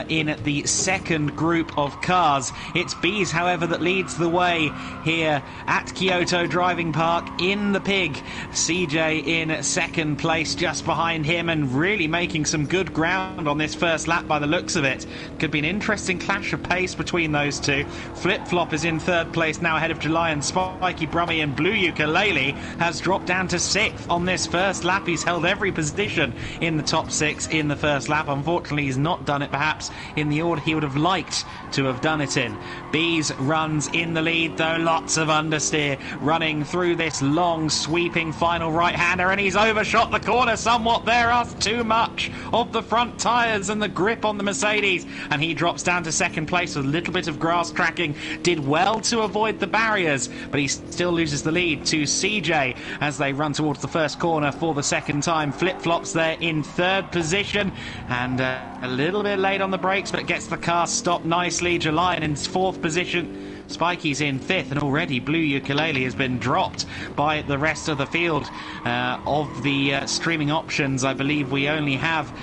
Speaker 10: in the second group of cars. It's Bees, however, that leads the way here at Kyoto Driving Park in the Pig. CJ in second place just behind him, and really making some good ground on this first lap by the looks of it. Could be an interesting clash of pace between those two. Flip Flop is in third place now ahead of July, and Spiky Brummy and Blue Ukulele has dropped down to 6th on this first lap. He's held every position in the top 6 in the first lap. Unfortunately, he's not done it perhaps in the order he would have liked to have done it in. Bees runs in the lead, though. Lots of understeer running through this long sweeping final right-hander, and he's overshot the corner somewhat there. Asked too much of the front tyres and the grip on the Mercedes, and he drops down to second place with a little bit of grass tracking. Did well to avoid the barriers, but he still loses the lead to CJ as they run towards the first corner for the second time. Flip-Flops there in third position, and a little bit late on the brakes, but gets the car stopped nicely. July in 4th position. Spiky's in 5th, and already Blue Ukulele has been dropped by the rest of the field. Of the streaming options, I believe we only have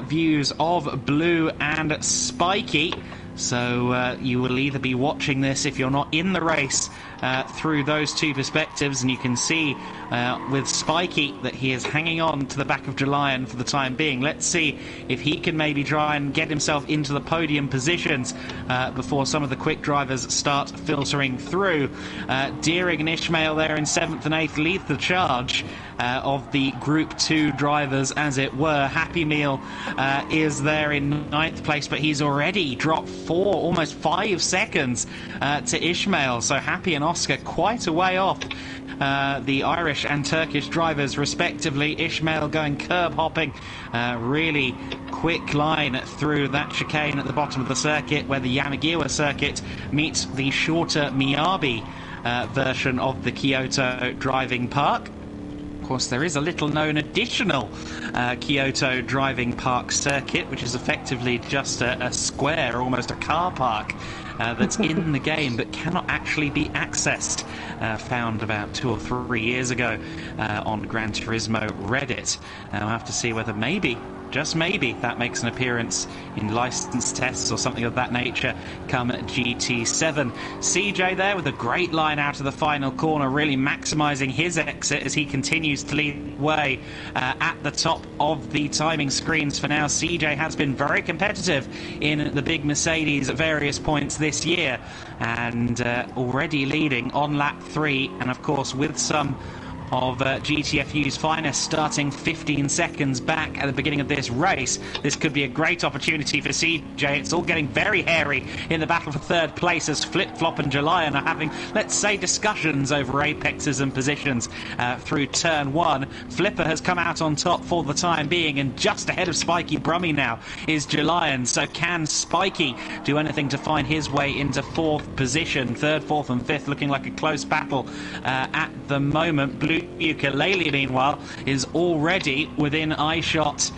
Speaker 10: views of Blue and Spiky. So you will either be watching this, if you're not in the race, through those two perspectives, and you can see with Spiky that he is hanging on to the back of Julian for the time being. Let's see if he can maybe try and get himself into the podium positions before some of the quick drivers start filtering through. Deering and Ishmael there in 7th and 8th lead the charge of the Group 2 drivers, as it were. Happy Meal is there in 9th place, but he's already dropped almost 5 seconds to Ishmael. So Happy and Oscar quite a way off the Irish and Turkish drivers respectively. Ishmael going curb hopping, really quick line through that chicane at the bottom of the circuit where the Yamagiwa circuit meets the shorter Miyabi version of the Kyoto driving park. Of course, there is a little known additional Kyoto driving park circuit, which is effectively just a square, almost a car park, that's in the game but cannot actually be accessed. Found about 2 or 3 years ago on Gran Turismo Reddit. I'll have to see whether maybe, just maybe, that makes an appearance in license tests or something of that nature come GT7. CJ there with a great line out of the final corner, really maximising his exit as he continues to lead the way at the top of the timing screens for now. CJ has been very competitive in the big Mercedes at various points this year, and already leading on lap 3, and of course with some of GTFU's finest starting 15 seconds back at the beginning of this race. This could be a great opportunity for CJ. It's all getting very hairy in the battle for third place as Flip Flop and Jalayan are having, let's say, discussions over apexes and positions through turn 1. Flipper has come out on top for the time being, and just ahead of Spiky Brummy now is Jalayan. So can Spiky do anything to find his way into 4th position? 3rd, 4th and 5th looking like a close battle at the moment. Blue Ukulele, meanwhile, is already within eyeshot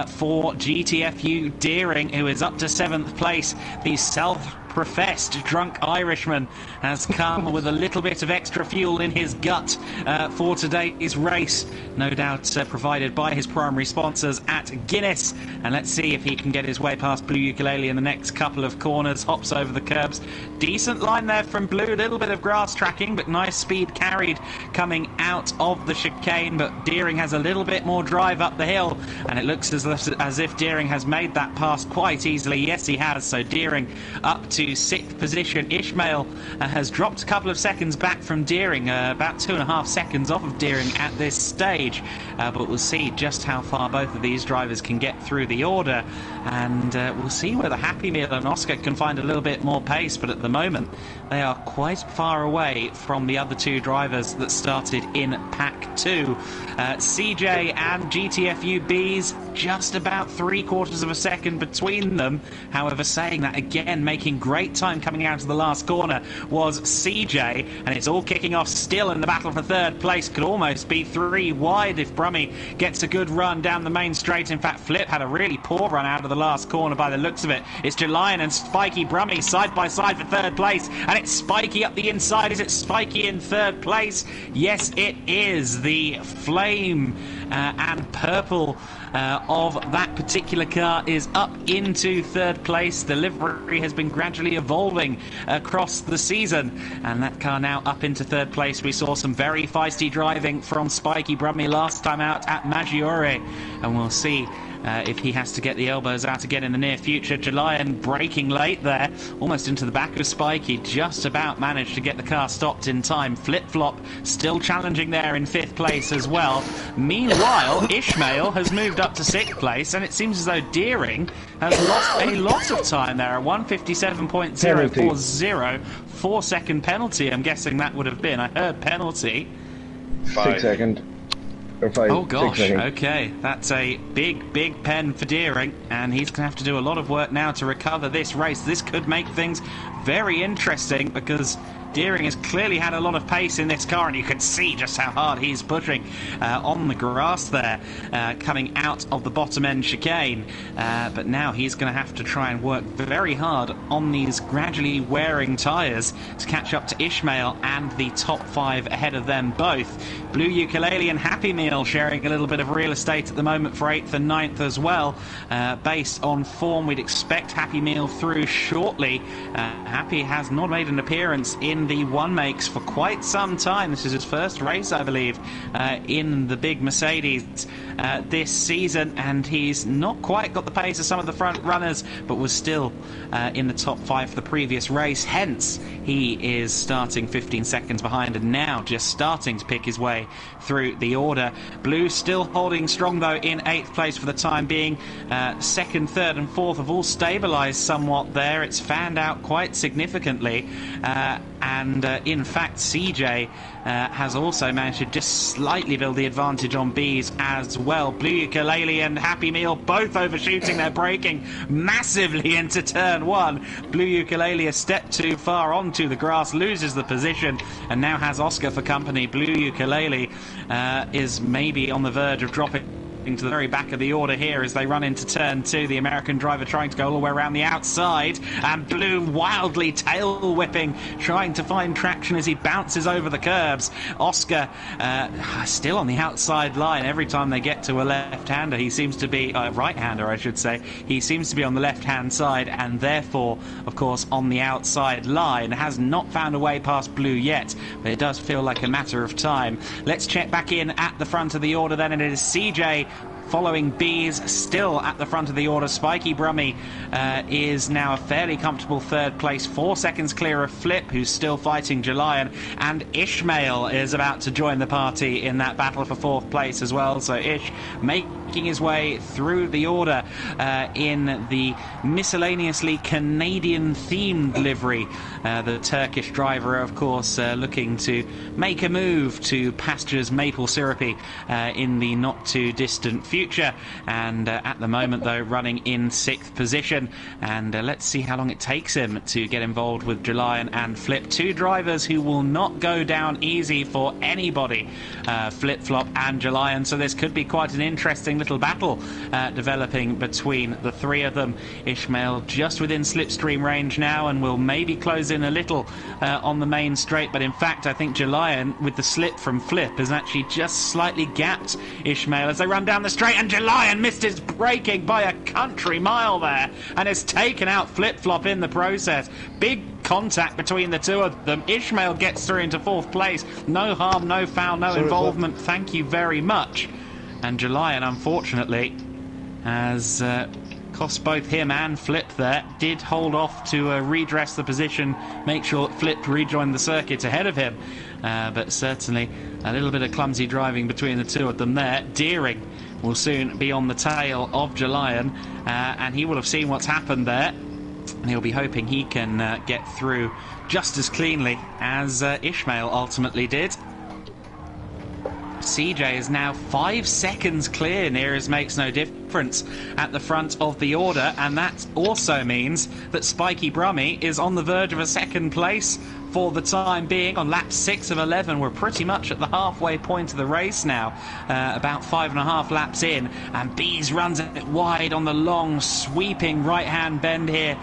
Speaker 10: for GTFU. Deering, who is up to 7th place, the self-professed drunk Irishman, has come with a little bit of extra fuel in his gut for today's race, no doubt provided by his primary sponsors at Guinness. And let's see if he can get his way past Blue Ukulele in the next couple of corners. Hops over the curbs. Decent line there from Blue, a little bit of grass tracking, but nice speed carried coming out of the chicane. But Deering has a little bit more drive up the hill, and it looks as if Deering has made that pass quite easily. Yes, he has. So Deering up to 6th position. Ishmael has dropped a couple of seconds back from Deering, about 2.5 seconds off of Deering at this stage, but we'll see just how far both of these drivers can get through the order, and we'll see whether Happy Meal and Oscar can find a little bit more pace. But at the moment they are quite far away from the other 2 drivers that started in pack 2. CJ and GTFU B's just about 3/4 of a second between them. However, saying that again, making great time coming out of the last corner was CJ, and it's all kicking off still in the battle for 3rd place. Could almost be 3 wide if Brummy gets a good run down the main straight. In fact, Flip had a really poor run out of the last corner by the looks of it. It's Jalayan and Spiky Brummy side by side for 3rd place, and it's Spiky up the inside. Is it Spiky in 3rd place? Yes, it is. The flame and purple of that particular car is up into 3rd place. The livery has been gradually evolving across the season, and that car now up into 3rd place. We saw some very feisty driving from Spiky Brummy last time out at Maggiore, and we'll see if he has to get the elbows out again in the near future. Jalayan braking late there, almost into the back of Spiky, just about managed to get the car stopped in time. Flip Flop still challenging there in 5th place as well. Meanwhile, Ishmael has moved up to 6th place, and it seems as though Deering has lost a lot of time there. A 1:57.040, 4-second penalty, I'm guessing that would have been. I heard penalty.
Speaker 6: 6 seconds.
Speaker 10: Oh gosh, okay, that's a big pen for Deering, and he's going to have to do a lot of work now to recover this race. This could make things very interesting, because Deering has clearly had a lot of pace in this car, and you can see just how hard he's pushing on the grass there, coming out of the bottom end chicane. But now he's going to have to try and work very hard on these gradually wearing tyres to catch up to Ishmael and the top 5 ahead of them both. Blue Ukulele and Happy Meal sharing a little bit of real estate at the moment for 8th and 9th as well. Based on form, we'd expect Happy Meal through shortly. Happy has not made an appearance in the one makes for quite some time. This is his first race, I believe, in the big Mercedes this season, and he's not quite got the pace of some of the front runners, but was still in the top 5 for the previous race. Hence, he is starting 15 seconds behind and now just starting to pick his way through the order. Blue still holding strong, though, in 8th place for the time being. 2nd, 3rd and 4th have all stabilised somewhat there. It's fanned out quite significantly. And in fact, CJ has also managed to just slightly build the advantage on B's as well. Blue Ukulele and Happy Meal both overshooting their braking massively into turn 1. Blue Ukulele a step too far onto the grass, loses the position, and now has Oscar for company. Blue Ukulele is maybe on the verge of dropping to the very back of the order here as they run into turn 2. The American driver trying to go all the way around the outside, and Blue wildly tail whipping, trying to find traction as he bounces over the curbs. Oscar still on the outside line. Every time they get to a left-hander, he seems to be right-hander, I should say. He seems to be on the left-hand side, and therefore, of course, on the outside line. Has not found a way past Blue yet, but it does feel like a matter of time. Let's check back in at the front of the order then, and it is CJ following B's still at the front of the order. Spiky Brummy is now a fairly comfortable 3rd place, 4 seconds clear of Flip, who's still fighting Jalion, and Ishmael is about to join the party in that battle for 4th place as well. So Ish making his way through the order in the miscellaneously Canadian-themed livery. The Turkish driver, of course, looking to make a move to pastures maple syrupy in the not-too-distant future. And at the moment, though, running in 6th position. And let's see how long it takes him to get involved with Jalion and Flip. 2 drivers who will not go down easy for anybody, Flip Flop and Jalion. So this could be quite an interesting little battle developing between the 3 of them. Ishmael just within slipstream range now and will maybe close in a little on the main straight. But in fact, I think Jalion, with the slip from Flip, has actually just slightly gapped Ishmael as they run down the straight. And Jalion missed his braking by a country mile there and has taken out Flip Flop in the process. Big contact between the 2 of them. Ishmael gets through into 4th place. No harm, no foul, no involvement. Thank you very much. And Jalion, unfortunately, has cost both him and Flip there. Did hold off to redress the position, make sure Flip rejoined the circuit ahead of him. But certainly a little bit of clumsy driving between the 2 of them there. Deering will soon be on the tail of Jalion, and he will have seen what's happened there. And he'll be hoping he can get through just as cleanly as Ishmael ultimately did. CJ is now 5 seconds clear, near as makes no difference, at the front of the order, and that also means that Spiky Brummy is on the verge of a 2nd place for the time being. On lap 6 of 11, we're pretty much at the halfway point of the race now, about 5.5 laps in, and Bees runs it wide on the long sweeping right hand bend here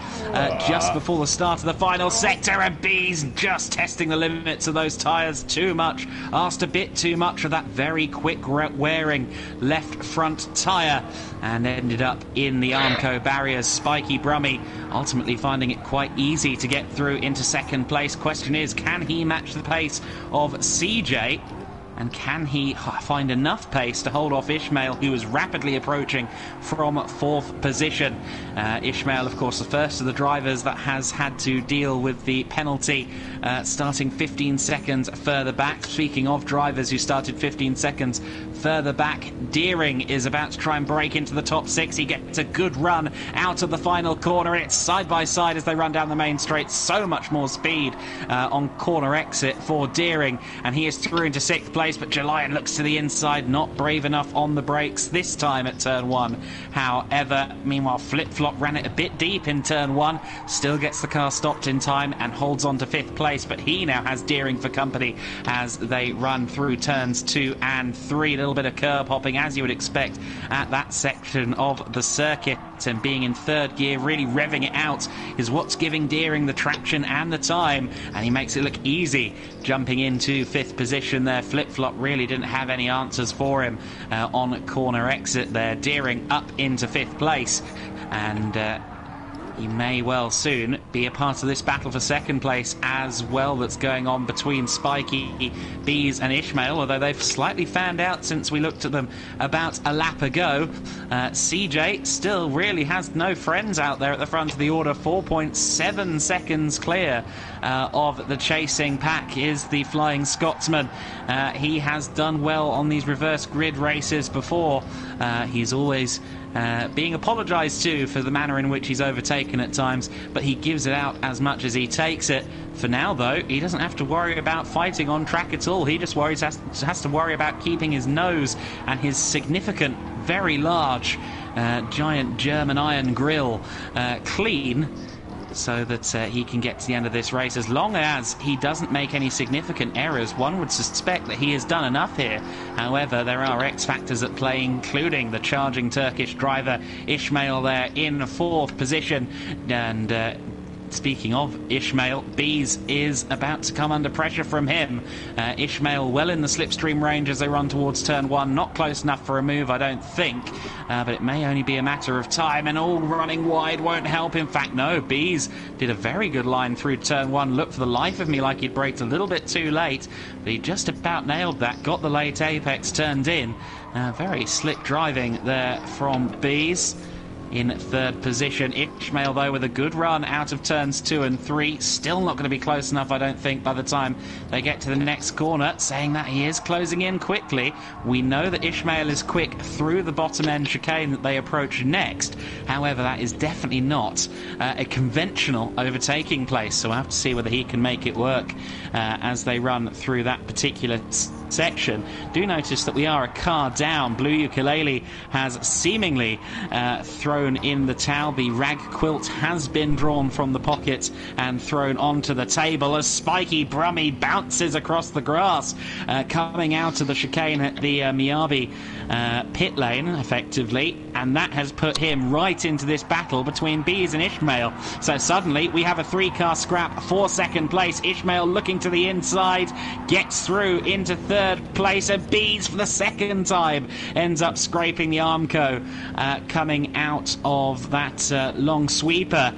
Speaker 10: just before the start of the final sector, and Bees just testing the limits of those tyres too much, asked a bit too much of that very quick wearing left front tyre, and ended up in the Armco barriers. Spiky Brummy ultimately finding it quite easy to get through into 2nd place. Question is, can he match the pace of CJ? And can he find enough pace to hold off Ishmael, who is rapidly approaching from 4th position? Ishmael, of course, the first of the drivers that has had to deal with the penalty, starting 15 seconds further back. Speaking of drivers who started 15 seconds further back, Deering is about to try and break into the top 6. He gets a good run out of the final corner. It's side by side as they run down the main straight. So much more speed on corner exit for Deering, and he is through into 6th place. But Jalion looks to the inside, not brave enough on the brakes this time at turn 1. However, meanwhile, Flip Flop ran it a bit deep in turn 1, still gets the car stopped in time and holds on to 5th place, but he now has Deering for company as they run through turns 2 and 3. A little bit of curb hopping, as you would expect at that section of the circuit, and being in 3rd gear, really revving it out, is what's giving Deering the traction and the time, and he makes it look easy jumping into 5th position there. Flip Flop really didn't have any answers for him on corner exit there. Deering up into 5th place, and he may well soon be a part of this battle for second place as well that's going on between Spiky, Bees and Ishmael, although they've slightly fanned out since we looked at them about a lap ago. CJ still really has no friends out there at the front of the order. 4.7 seconds clear of the chasing pack is the Flying Scotsman. He has done well on these reverse grid races before. He's always being apologised to for the manner in which he's overtaken at times, but he gives it out as much as he takes it. For now, though, he doesn't have to worry about fighting on track at all. He just has to worry about keeping his nose and his significant, very large, giant German iron grille clean, so that he can get to the end of this race. As long as he doesn't make any significant errors, one would suspect that he has done enough here. However, there are X factors at play, including the charging Turkish driver Ishmael there in 4th position. And speaking of Ishmael, Bees is about to come under pressure from him. Ishmael well in the slipstream range as they run towards turn 1. Not close enough for a move, I don't think, but it may only be a matter of time, and all running wide won't help. In fact, no, Bees did a very good line through turn 1. Looked for the life of me like he'd braked a little bit too late, but he just about nailed that. Got the late apex turned in. Very slick driving there from Bees. In 3rd position, Ishmael, though, with a good run out of turns 2 and 3. Still not going to be close enough, I don't think, by the time they get to the next corner, saying that he is closing in quickly. We know that Ishmael is quick through the bottom end chicane that they approach next. However, that is definitely not a conventional overtaking place, so we'll have to see whether he can make it work as they run through that particular section. Do notice that we are a car down. Blue Ukulele has seemingly thrown in the towel. The rag quilt has been drawn from the pocket and thrown onto the table as Spiky Brummy bounces across the grass, coming out of the chicane at the Miyabi pit lane, effectively, and that has put him right into this battle between Bees and Ishmael. So suddenly we have a 3-car scrap for 2nd place. Ishmael looking to the inside, gets through into 3rd place, and Bees for the 2nd time ends up scraping the Armco, coming out of that long sweeper.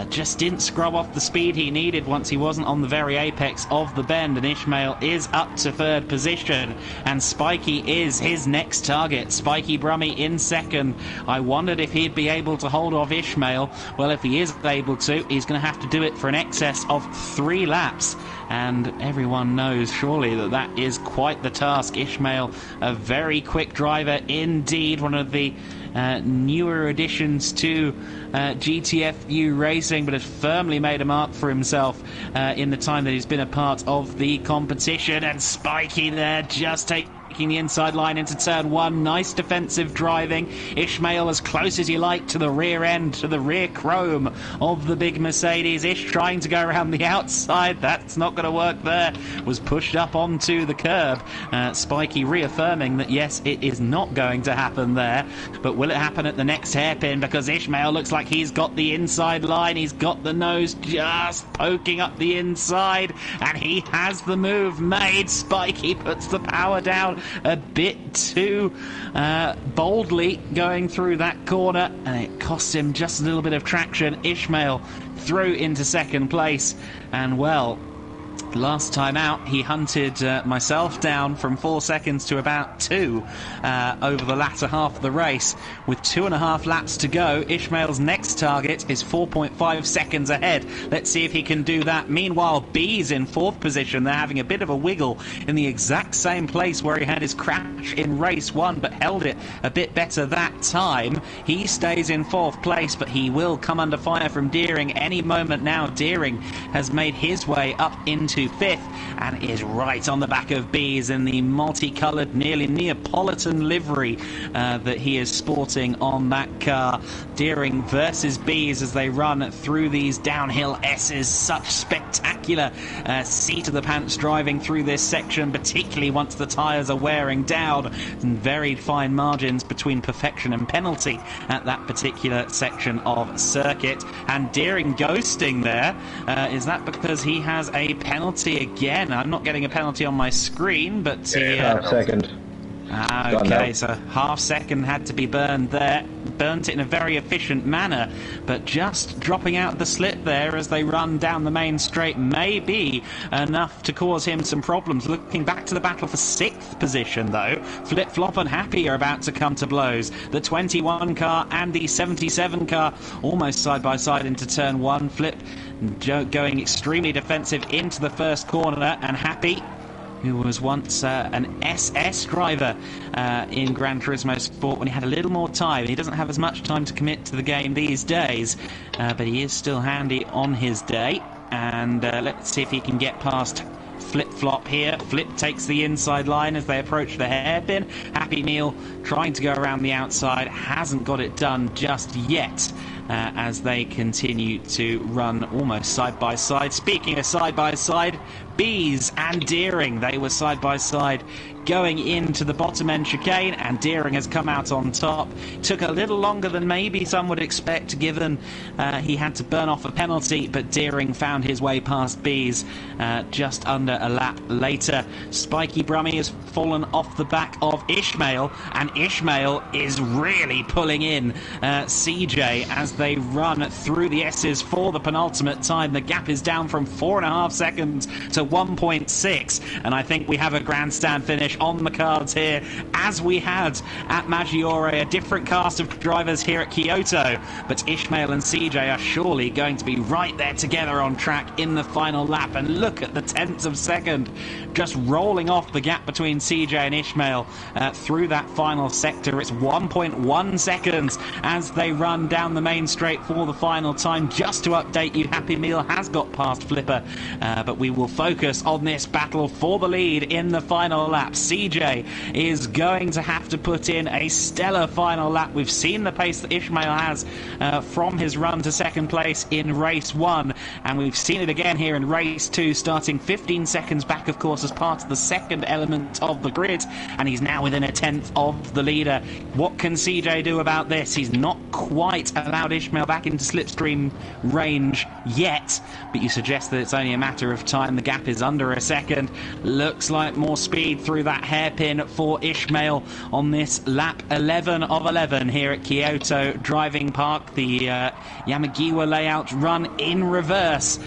Speaker 10: Just didn't scrub off the speed he needed once he wasn't on the very apex of the bend, and Ishmael is up to 3rd position, and Spiky is his next target. Spiky Brummy in 2nd. I wondered if he'd be able to hold off Ishmael. Well, if he is able to, he's going to have to do it for an excess of 3 laps, and everyone knows surely that that is quite the task. Ishmael, a very quick driver indeed, one of the newer additions to GTFU racing, but has firmly made a mark for himself in the time that he's been a part of the competition. And Spiky there just taking the inside line into turn 1. Nice defensive driving. Ishmael as close as you like to the rear end, to the rear chrome of the big Mercedes. Ish trying to go around the outside. That's not going to work there. Was pushed up onto the curb. Spiky reaffirming that yes, it is not going to happen there. But will it happen at the next hairpin? Because Ishmael looks like he's got the inside line. He's got the nose just poking up the inside. And he has the move made. Spiky puts the power down a bit too boldly going through that corner, and it costs him just a little bit of traction. Ishmael through into 2nd place, and well, last time out he hunted myself down from 4 seconds to about 2 over the latter half of the race. With 2.5 laps to go, Ishmael's next target is 4.5 seconds ahead. Let's see if he can do that. Meanwhile, B's in 4th position. They're having a bit of a wiggle in the exact same place where he had his crash in race 1, but held it a bit better that time. He stays in 4th place, but he will come under fire from Deering any moment now. Deering has made his way up into 5th and is right on the back of Bees in the multicoloured, nearly Neapolitan livery that he is sporting on that car. Deering versus Bees as they run through these downhill S's. Such spectacular seat of the pants driving through this section, particularly once the tyres are wearing down, and very fine margins between perfection and penalty at that particular section of circuit. And Deering ghosting there. Is that because he has a penalty again? I'm not getting a penalty on my screen, but
Speaker 6: Second.
Speaker 10: Okay, so half second had to be burned there. Burnt it in a very efficient manner, but just dropping out the slip there as they run down the main straight may be enough to cause him some problems. Looking back to the battle for 6th position, though, Flip Flop and Happy are about to come to blows. The 21 car and the 77 car almost side by side into turn 1. Flip going extremely defensive into the first corner, and Happy, who was once an SS driver in Gran Turismo Sport when he had a little more time. He doesn't have as much time to commit to the game these days, but he is still handy on his day. And let's see if he can get past Flip Flop here. Flip takes the inside line as they approach the hairpin. Happy Meal trying to go around the outside, hasn't got it done just yet. As they continue to run almost side by side. Speaking of side by side, Bees and Deering, they were side by side going into the bottom end chicane, and Deering has come out on top. Took a little longer than maybe some would expect, given he had to burn off a penalty, but Deering found his way past Bees just under a lap later. Spiky Brummy has fallen off the back of Ishmael, and Ishmael is really pulling in CJ as they run through the S's for the penultimate time. The gap is down from 4.5 seconds to 1.6, and I think we have a grandstand finish on the cards here, as we had at Maggiore. A different cast of drivers here at Kyoto, but Ishmael and CJ are surely going to be right there together on track in the final lap. And look at the tenths of second just rolling off the gap between CJ and Ishmael through that final sector. It's 1.1 seconds as they run down the main straight for the final time. Just to update you, Happy Meal has got past Flipper, but we will focus on this battle for the lead in the final lap. CJ is going to have to put in a stellar final lap. We've seen the pace that Ishmael has from his run to second place in race 1, and we've seen it again here in race 2, starting 15 seconds back, of course, as part of the second element of the grid, and he's now within a tenth of the leader. What can CJ do about this? He's not quite allowed Ishmael back into slipstream range yet, but you suggest that it's only a matter of time. The gap is under a second. Looks like more speed through that hairpin for Ishmael on this lap 11 of 11 here at Kyoto Driving Park. The Yamagiwa layout run in reverse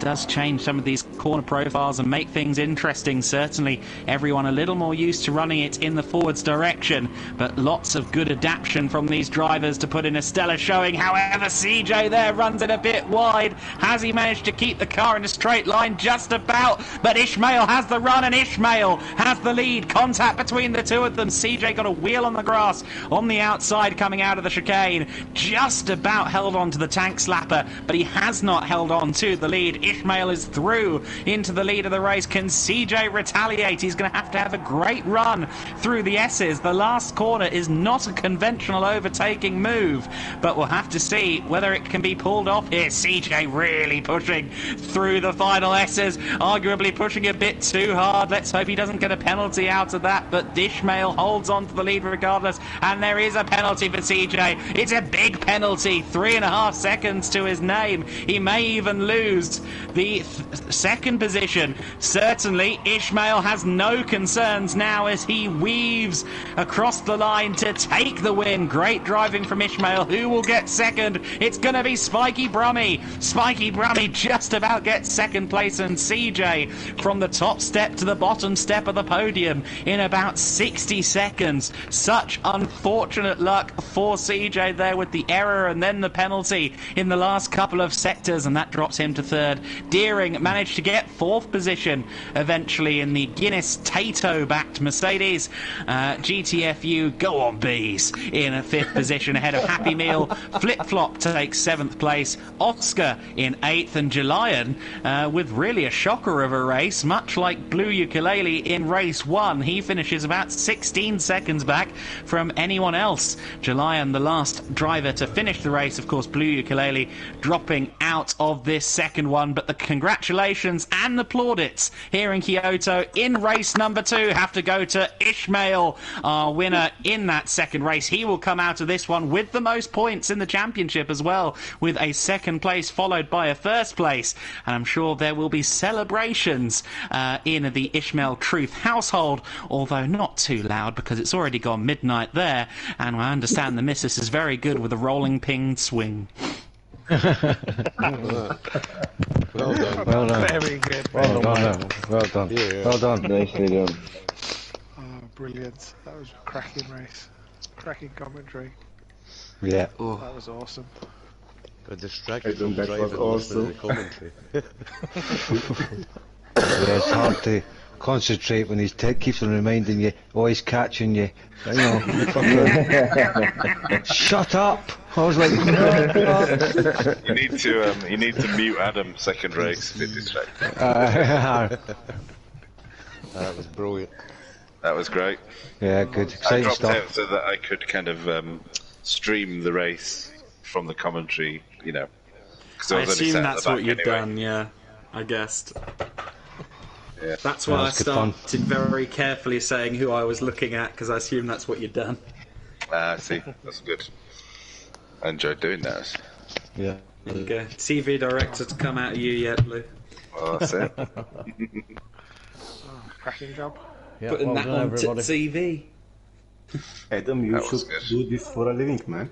Speaker 10: does change some of these corner profiles and make things interesting. Certainly everyone a little more used to running it in the forwards direction, but lots of good adaptation from these drivers to put in a stellar showing. However, CJ there runs it a bit wide. Has he managed to keep the car in a straight line? Just about, but Ishmael has the run and Ishmael has the lead. Contact between the two of them. CJ got a wheel on the grass on the outside coming out of the chicane. Just about held on to the tank slapper, but he has not held on to the lead. Ishmael is through into the lead of the race. Can CJ retaliate? He's going to have a great run through the S's. The last corner is not a conventional overtaking move, but we'll have to see whether it can be pulled off here. CJ really pushing through the final S's, arguably pushing a bit too hard. Let's hope he doesn't get a penalty out of that, but Ishmael holds on to the lead regardless, and there is a penalty for CJ. It's a big penalty, 3.5 seconds to his name. He may even lose the second position. Certainly Ishmael has no concerns now as he weaves across the line to take the win. Great driving from Ishmael. Who will get second? It's going to be Spiky Brummy. Spiky Brummy just about gets second place, and CJ from the top step to the bottom step of the podium in about 60 seconds. Such unfortunate luck for CJ there with the error and then the penalty in the last couple of sectors, and that drops him to third. Deering managed to get fourth position eventually in the Guinness Tato-backed Mercedes. GTFU, go on bees, in a fifth position ahead of Happy Meal. Flip Flop takes seventh place. Oscar in eighth, and Julian with really a shocker of a race, much like Blue Ukulele in race 1. He finishes about 16 seconds back from anyone else. Julian, the last driver to finish the race, of course, Blue Ukulele dropping out of this second one, but the congratulations and the plaudits here in Kyoto in race number 2 have to go to Ishmael, our winner in that second race. He will come out of this one with the most points in the championship as well, with a second place followed by a first place, and I'm sure there will be celebrations in the Ishmael Truth household, although not too loud because it's already gone midnight there, and I understand the missus is very good with a rolling ping swing.
Speaker 8: Well done.
Speaker 4: Very good.
Speaker 3: Well done. Well done.
Speaker 8: Yeah.
Speaker 3: Well done.
Speaker 6: Nicely done.
Speaker 4: Oh, brilliant. That was a cracking race. Cracking commentary.
Speaker 3: Yeah.
Speaker 4: That was awesome.
Speaker 8: A distraction
Speaker 7: I
Speaker 8: from
Speaker 7: think that
Speaker 8: driving
Speaker 7: was
Speaker 8: and listening to commentary.
Speaker 3: Yeah, it's hard to concentrate when he keeps on reminding you, always catching you. You know, shut up! I was like, no.
Speaker 1: You need to mute Adam second race if it distracts him.
Speaker 8: That was brilliant.
Speaker 1: That was great.
Speaker 3: Yeah, good.
Speaker 1: I
Speaker 3: Exciting
Speaker 1: dropped
Speaker 3: stuff.
Speaker 1: out so that I could kind of stream the race from the commentary, you know. 'Cause
Speaker 2: I
Speaker 1: was only
Speaker 2: assume
Speaker 1: sat at
Speaker 2: that's
Speaker 1: the
Speaker 2: what
Speaker 1: back
Speaker 2: you'd
Speaker 1: anyway.
Speaker 2: done, yeah. I guessed.
Speaker 1: Yeah.
Speaker 2: That's why I
Speaker 3: That's good fun.
Speaker 2: started very carefully saying who I was looking at, because I assumed that's what you'd done.
Speaker 1: I see. That's good. I enjoyed doing that.
Speaker 3: Yeah.
Speaker 2: There you go. TV director to come out of you yet, Lou.
Speaker 1: Well, that's it.
Speaker 4: Cracking job.
Speaker 5: Yeah,
Speaker 2: Putting
Speaker 5: well
Speaker 2: that
Speaker 5: done,
Speaker 2: on
Speaker 5: everybody.
Speaker 2: TV.
Speaker 7: Adam, you
Speaker 1: That was
Speaker 7: should
Speaker 1: good.
Speaker 7: do this for a living, man.